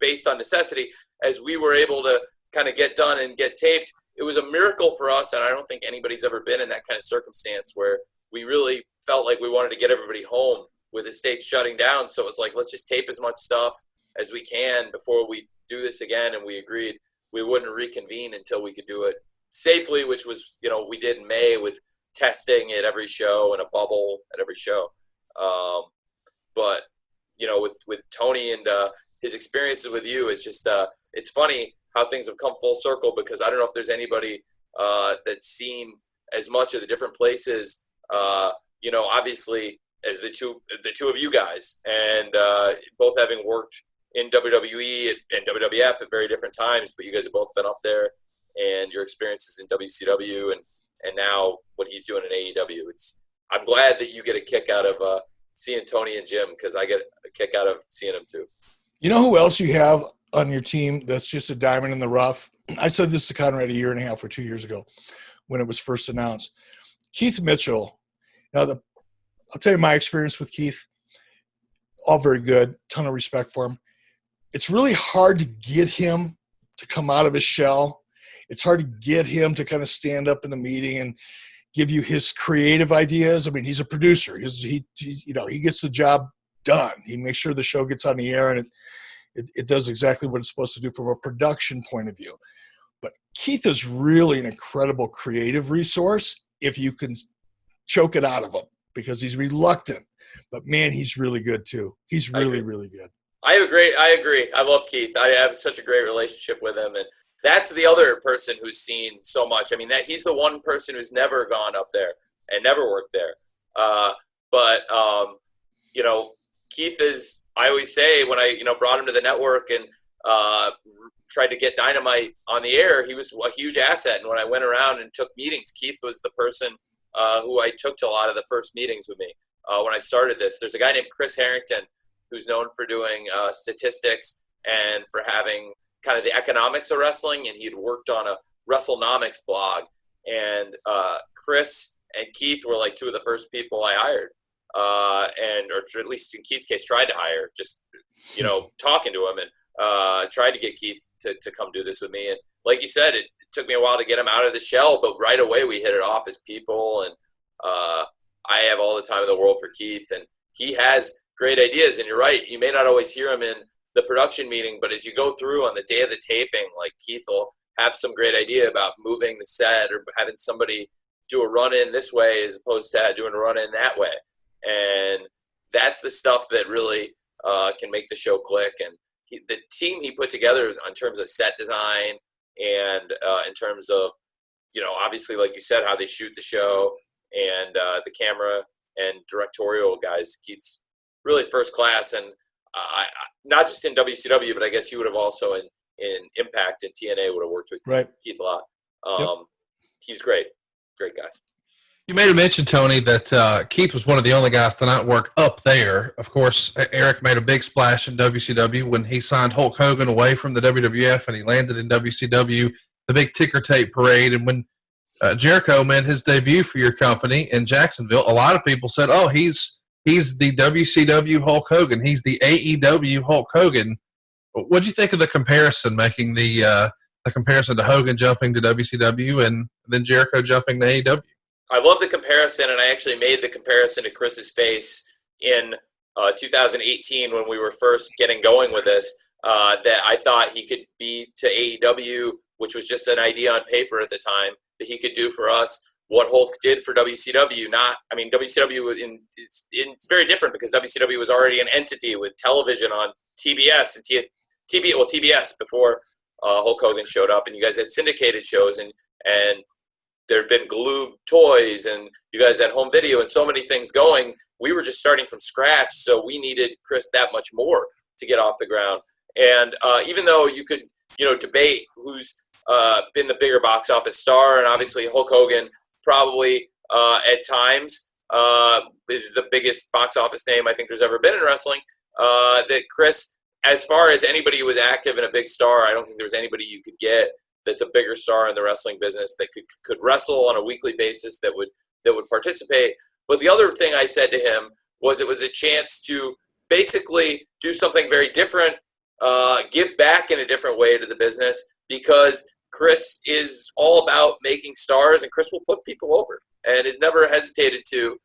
S3: based on necessity as we were able to kind of get done and get taped. It was a miracle for us, and I don't think anybody's ever been in that kind of circumstance where we really felt like we wanted to get everybody home with the states shutting down. So it was like, let's just tape as much stuff as we can before we do this again. And we agreed we wouldn't reconvene until we could do it safely, which was, you know, we did in May with testing at every show and a bubble at every show. But, you know, with Tony and his experiences with you, it's just, it's funny how things have come full circle because I don't know if there's anybody that's seen as much of the different places, you know, obviously as the two of you guys, and both having worked in WWE and WWF at very different times, but you guys have both been up there, and your experiences in WCW and now what he's doing in AEW. I'm glad that you get a kick out of seeing Tony and Jim because I get a kick out of seeing them too. You know who else you have on your team that's just a diamond in the rough? I said this to Conrad 1.5 years or 2 years ago when it was first announced. Keith Mitchell. Now, I'll tell you my experience with Keith. All very good. Ton of respect for him. It's really hard to get him to come out of his shell. It's hard to get him to kind of stand up in a meeting and give you his creative ideas. I mean, he's a producer. He gets the job done. He makes sure the show gets on the air and it does exactly what it's supposed to do from a production point of view. But Keith is really an incredible creative resource if you can choke it out of him because he's reluctant. But, man, he's really good too. He's really, really good. I agree. I love Keith. I have such a great relationship with him. And that's the other person who's seen so much. I mean, he's the one person who's never gone up there and never worked there. But you know, Keith is, I always say when I, brought him to the network and tried to get Dynamite on the air, he was a huge asset. And when I went around and took meetings, Keith was the person who I took to a lot of the first meetings with me when I started this. There's a guy named Chris Harrington who's known for doing statistics and for having kind of the economics of wrestling, and he'd worked on a WrestleNomics blog. And Chris and Keith were like two of the first people I hired, or at least in Keith's case, tried to hire, just, talking to him and tried to get Keith to come do this with me. And like you said, it took me a while to get him out of the shell, but right away we hit it off as people. And I have all the time in the world for Keith, and he has great ideas. And you're right, you may not always hear him in the production meeting, but as you go through on the day of the taping, like Keith will have some great idea about moving the set or having somebody do a run-in this way as opposed to doing a run-in that way. And that's the stuff that really can make the show click. And the team he put together in terms of set design and in terms of, obviously, like you said, how they shoot the show and the camera and directorial guys, Keith's really first class. And not just in WCW, but I guess you would have also in Impact and TNA would have worked with Keith a lot. He's great. Great guy.
S1: You made a mention, Tony, that Keith was one of the only guys to not work up there. Of course, Eric made a big splash in WCW when he signed Hulk Hogan away from the WWF and he landed in WCW, the big ticker tape parade. And when Jericho made his debut for your company in Jacksonville, a lot of people said, oh, he's the WCW Hulk Hogan. He's the AEW Hulk Hogan. What do you think of the comparison, making the comparison to Hogan jumping to WCW and then Jericho jumping to AEW?
S3: I love the comparison, and I actually made the comparison to Chris's face in 2018 when we were first getting going with this, that I thought he could be to AEW, which was just an idea on paper at the time, that he could do for us what Hulk did for WCW. WCW, it's very different because WCW was already an entity with television on TBS and TBS before Hulk Hogan showed up, and you guys had syndicated shows, and there had been Glue toys, and you guys had home video and so many things going. We were just starting from scratch, so we needed Chris that much more to get off the ground. And even though you could, debate who's been the bigger box office star, and obviously Hulk Hogan probably at times is the biggest box office name I think there's ever been in wrestling, that Chris, as far as anybody who was active and a big star, I don't think there was anybody you could get that's a bigger star in the wrestling business that could wrestle on a weekly basis, that would participate. But the other thing I said to him was it was a chance to basically do something very different, give back in a different way to the business, because Chris is all about making stars, and Chris will put people over and has never hesitated to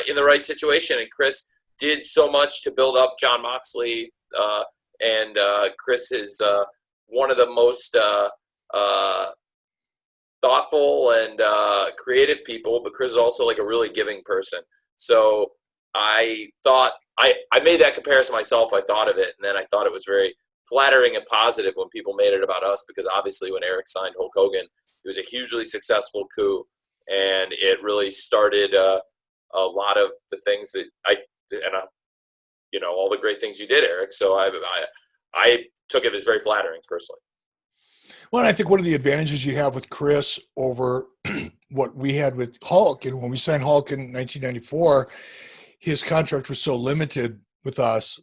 S3: in the right situation. And Chris did so much to build up Jon Moxley, and Chris is one of the most thoughtful and creative people, but Chris is also like a really giving person. So I thought I made that comparison myself. I thought of it, and then I thought it was very flattering and positive when people made it about us, because obviously when Eric signed Hulk Hogan, it was a hugely successful coup, and it really started a lot of the things that all the great things you did, Eric. So I took it as very flattering personally.
S2: Well, I think one of the advantages you have with Chris over what we had with Hulk, and when we signed Hulk in 1994, his contract was so limited with us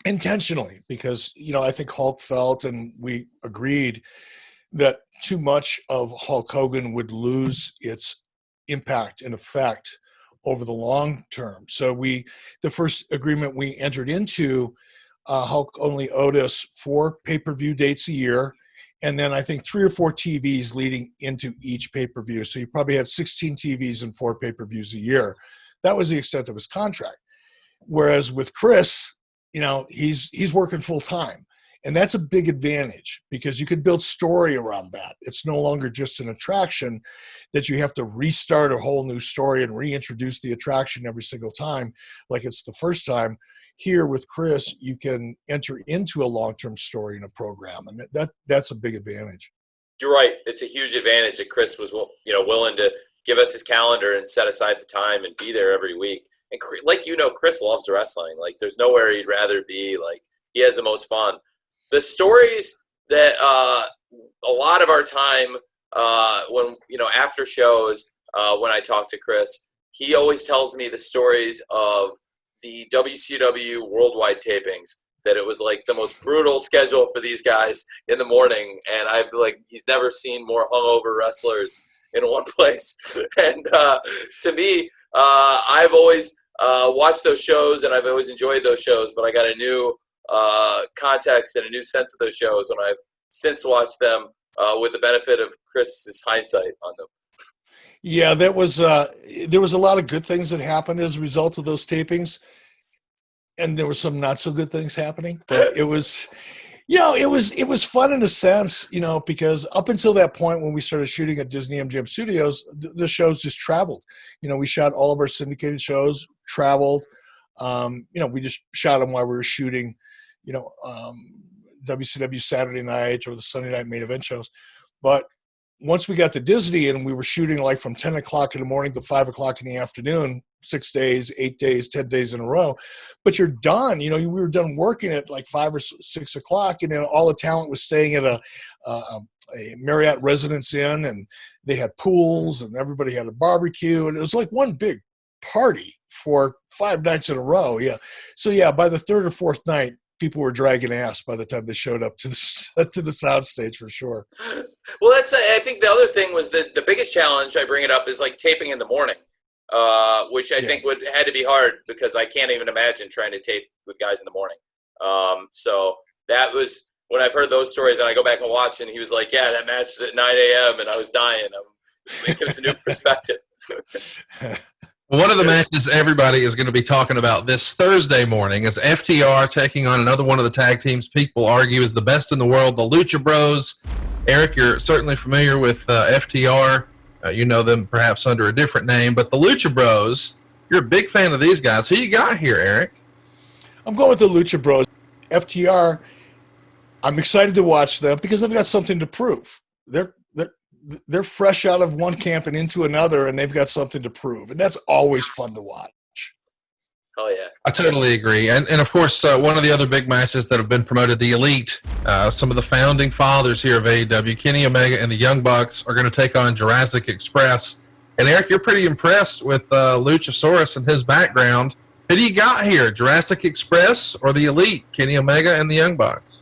S2: intentionally because, I think Hulk felt, and we agreed, that too much of Hulk Hogan would lose its impact and effect over the long term. So the first agreement we entered into, Hulk only owed us 4 pay-per-view dates a year, and then I think 3 or 4 TVs leading into each pay-per-view. So you probably had 16 TVs and 4 pay-per-views a year. That was the extent of his contract. Whereas with Chris, he's working full time. And that's a big advantage because you can build story around that. It's no longer just an attraction that you have to restart a whole new story and reintroduce the attraction every single time like it's the first time. Here with Chris, you can enter into a long-term story in a program, and that's a big advantage.
S3: You're right. It's a huge advantage that Chris was willing to give us his calendar and set aside the time and be there every week. And Chris loves wrestling. Like, there's nowhere he'd rather be. Like, he has the most fun. The stories that a lot of our time when after shows, when I talk to Chris, he always tells me the stories of the WCW worldwide tapings, that it was like the most brutal schedule for these guys in the morning. And he's never seen more hungover wrestlers in one place. And to me, I've always watched those shows and I've always enjoyed those shows, but I got a new context and a new sense of those shows when I've since watched them with the benefit of Chris's hindsight on them.
S2: Yeah, there was a lot of good things that happened as a result of those tapings, and there were some not so good things happening. But it was fun in a sense, because up until that point when we started shooting at Disney MGM Studios, the shows just traveled. We shot all of our syndicated shows, traveled. We just shot them while we were shooting, WCW Saturday night or the Sunday night main event shows. But once we got to Disney and we were shooting like from 10 o'clock in the morning to 5 o'clock in the afternoon, 6 days, 8 days, 10 days in a row, but you're done. We were done working at like 5 or 6 o'clock, and then all the talent was staying at a Marriott Residence Inn, and they had pools and everybody had a barbecue, and it was like one big party for 5 nights in a row. Yeah. So yeah, by the third or fourth night, people were dragging ass by the time they showed up to the sound stage for sure.
S3: Well, I think the other thing was that the biggest challenge, I bring it up, is like taping in the morning, which I think had to be hard because I can't even imagine trying to tape with guys in the morning. So that was when I've heard those stories and I go back and watch, and he was like, yeah, that match is at 9 a.m. and I was dying. It gives a new perspective.
S1: One of the matches everybody is going to be talking about this Thursday morning is FTR taking on another one of the tag teams people argue is the best in the world, the Lucha Bros. Eric, you're certainly familiar with FTR. You know them perhaps under a different name, but the Lucha Bros, you're a big fan of these guys. Who you got here, Eric?
S2: I'm going with the Lucha Bros. FTR, I'm excited to watch them because they've got something to prove. They're fresh out of one camp and into another, and they've got something to prove, and that's always fun to watch.
S3: Oh yeah,
S1: I totally agree. And of course, one of the other big matches that have been promoted, the Elite, some of the founding fathers here of AEW, Kenny Omega and the Young Bucks are going to take on Jurassic Express. And Eric, you're pretty impressed with Luchasaurus and his background. Who do you got here, Jurassic Express or the Elite, Kenny Omega and the Young Bucks?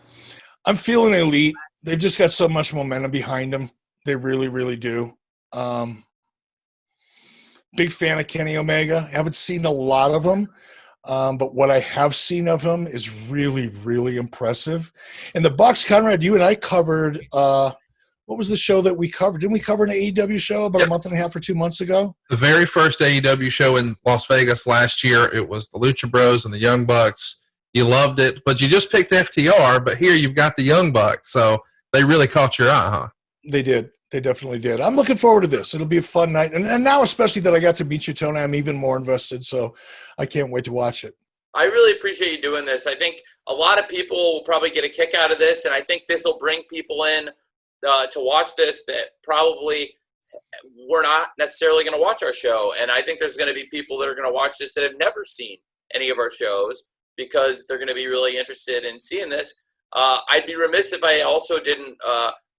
S2: I'm feeling Elite. They've just got so much momentum behind them. They really, really do. Big fan of Kenny Omega. Haven't seen a lot of him, but what I have seen of him is really, really impressive. And the Bucks, Conrad, you and I covered what was the show that we covered? Didn't we cover an AEW show about a month and a half or 2 months ago?
S1: The very first AEW show in Las Vegas last year, it was the Lucha Bros and the Young Bucks. You loved it, but you just picked FTR, but here you've got the Young Bucks, so they really caught your eye, huh?
S2: They did. They definitely did. I'm looking forward to this. It'll be a fun night. And now, especially that I got to meet you, Tony, I'm even more invested, so I can't wait to watch it.
S3: I really appreciate you doing this. I think a lot of people will probably get a kick out of this, and I think this will bring people in to watch this that probably were not necessarily going to watch our show. And I think there's going to be people that are going to watch this that have never seen any of our shows because they're going to be really interested in seeing this. I'd be remiss if I also didn't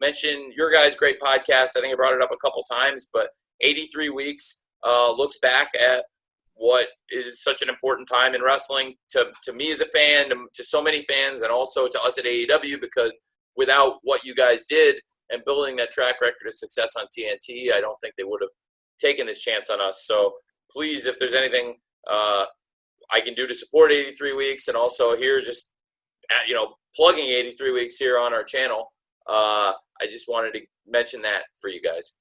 S3: mention your guys' great podcast. I think I brought it up a couple times, but 83 Weeks looks back at what is such an important time in wrestling to me as a fan, to so many fans, and also to us at AEW, because without what you guys did and building that track record of success on TNT, I don't think they would have taken this chance on us. So please, if there's anything I can do to support 83 Weeks, and also here just plugging 83 Weeks here on our channel, I just wanted to mention that for you guys.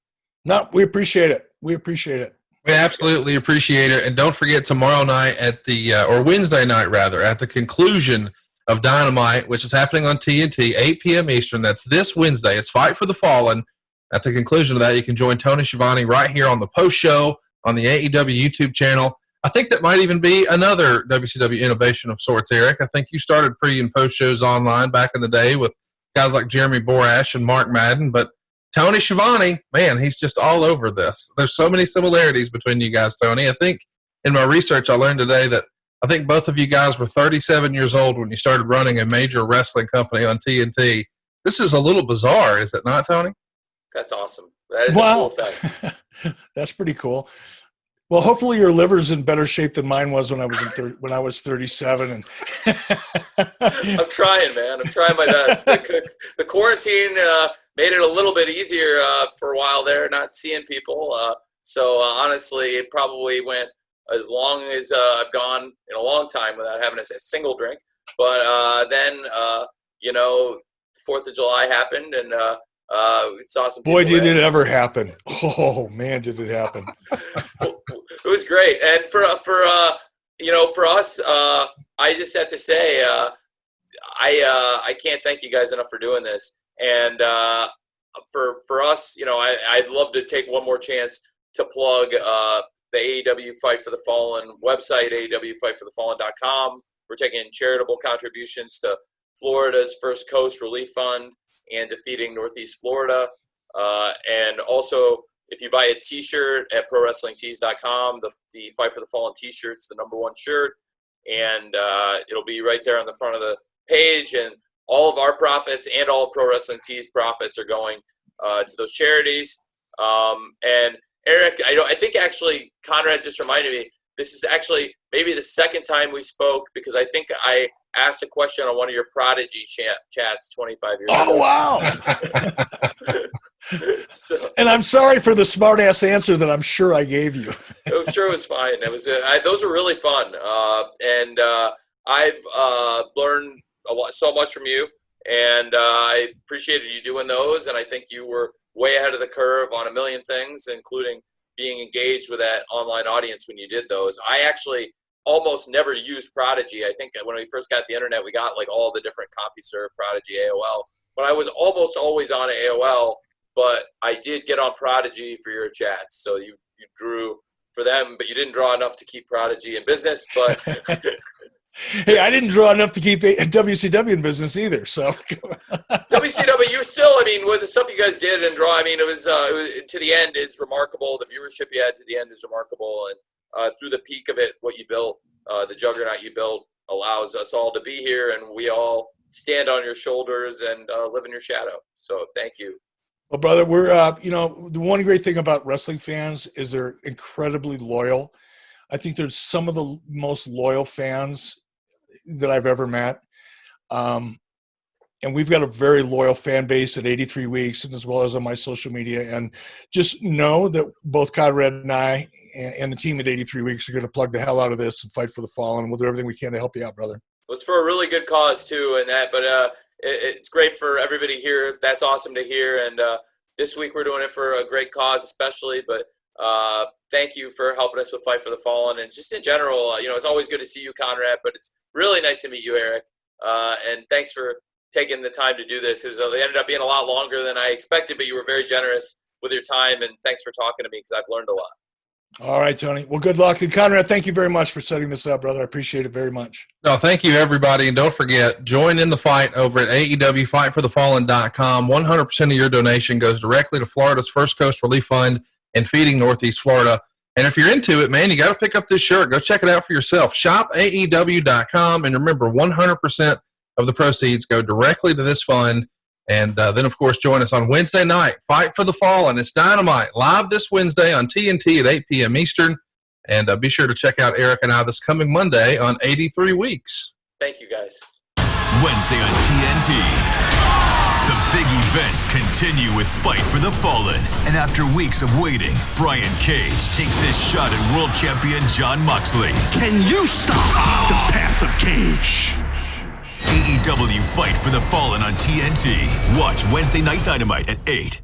S2: No, we appreciate it. We appreciate it.
S1: We absolutely appreciate it. And don't forget tomorrow night at or Wednesday night rather, at the conclusion of Dynamite, which is happening on TNT, 8 p.m. Eastern. That's this Wednesday. It's Fight for the Fallen. At the conclusion of that, you can join Tony Schiavone right here on the post show on the AEW YouTube channel. I think that might even be another WCW innovation of sorts, Eric. I think you started pre and post shows online back in the day with guys like Jeremy Borash and Mark Madden, but Tony Schiavone, man, he's just all over this. There's so many similarities between you guys, Tony. I think in my research I learned today that I think both of you guys were 37 years old when you started running a major wrestling company on TNT. This is a little bizarre, is it not, Tony?
S3: That's awesome. That is a cool fact.
S2: That's pretty cool. Well, hopefully your liver's in better shape than mine was when I was 37. And
S3: I'm trying, man. I'm trying my best. The quarantine made it a little bit easier for a while there, not seeing people. So honestly, it probably went as long as I've gone in a long time without having a single drink. But then, 4th of July happened, and we saw some people.
S2: Boy, did it ever happen. Oh, man, did it happen.
S3: It was great. And for us, I just have to say, I can't thank you guys enough for doing this. And for us, I'd love to take one more chance to plug the AEW Fight for the Fallen website, AEWFightForTheFallen.com. We're taking charitable contributions to Florida's First Coast Relief Fund and defeating Northeast Florida. And also, if you buy a T-shirt at ProWrestlingTees.com, the Fight for the Fallen T-shirt's the #1 shirt, and it'll be right there on the front of the page. And all of our profits and all of Pro Wrestling Tees profits are going to those charities. And Eric, I think actually Conrad just reminded me, this is actually maybe the second time we spoke, because I think I asked a question on one of your Prodigy chats 25 years ago.
S2: Oh, wow. And I'm sorry for the smart-ass answer that I'm sure I gave you.
S3: I'm sure it was fine. It was those were really fun. And I've learned so much from you, and I appreciated you doing those, and I think you were way ahead of the curve on a million things, including being engaged with that online audience when you did those. I actually almost never used Prodigy. I think when we first got the internet, we got like all the different CompuServe, Prodigy, AOL. But I was almost always on AOL, but I did get on Prodigy for your chats. So you drew for them, but you didn't draw enough to keep Prodigy in business. But
S2: hey, I didn't draw enough to keep WCW in business either. So
S3: WCW, you still, I mean, with the stuff you guys did and draw, I mean, it was to the end is remarkable. The viewership you had to the end is remarkable. And through the peak of it, what you built, the juggernaut you built, allows us all to be here, and we all stand on your shoulders and live in your shadow. So thank you.
S2: Well, brother, we're the one great thing about wrestling fans is they're incredibly loyal. I think there's some of the most loyal fans that I've ever met. And we've got a very loyal fan base at 83 Weeks, and as well as on my social media. And just know that both Conrad and I and the team at 83 Weeks are going to plug the hell out of this and fight for the fallen. We'll do everything we can to help you out, brother.
S3: It was for a really good cause too, and that. But it's great for everybody here. That's awesome to hear. And this week we're doing it for a great cause, especially. But thank you for helping us with Fight for the Fallen, and just in general. It's always good to see you, Conrad. But it's really nice to meet you, Eric. And thanks for taking the time to do this. It ended up being a lot longer than I expected, but you were very generous with your time, and thanks for talking to me, because I've learned a lot.
S2: All right, Tony. Well, good luck. And Conrad, thank you very much for setting this up, brother. I appreciate it very much.
S1: No, thank you, everybody. And don't forget, join in the fight over at AEWFightForTheFallen.com. 100% of your donation goes directly to Florida's First Coast Relief Fund and feeding Northeast Florida. And if you're into it, man, you got to pick up this shirt. Go check it out for yourself. Shop AEW.com. And remember, 100% of the proceeds go directly to this fund. And then, of course, join us on Wednesday night, Fight for the Fallen. It's Dynamite, live this Wednesday on TNT at 8 p.m. Eastern. And be sure to check out Eric and I this coming Monday on 83 Weeks.
S3: Thank you, guys.
S4: Wednesday on TNT. The big events continue with Fight for the Fallen. And after weeks of waiting, Brian Cage takes his shot at world champion Jon Moxley.
S5: Can you stop the path of Cage?
S4: AEW Fight for the Fallen on TNT. Watch Wednesday Night Dynamite at 8.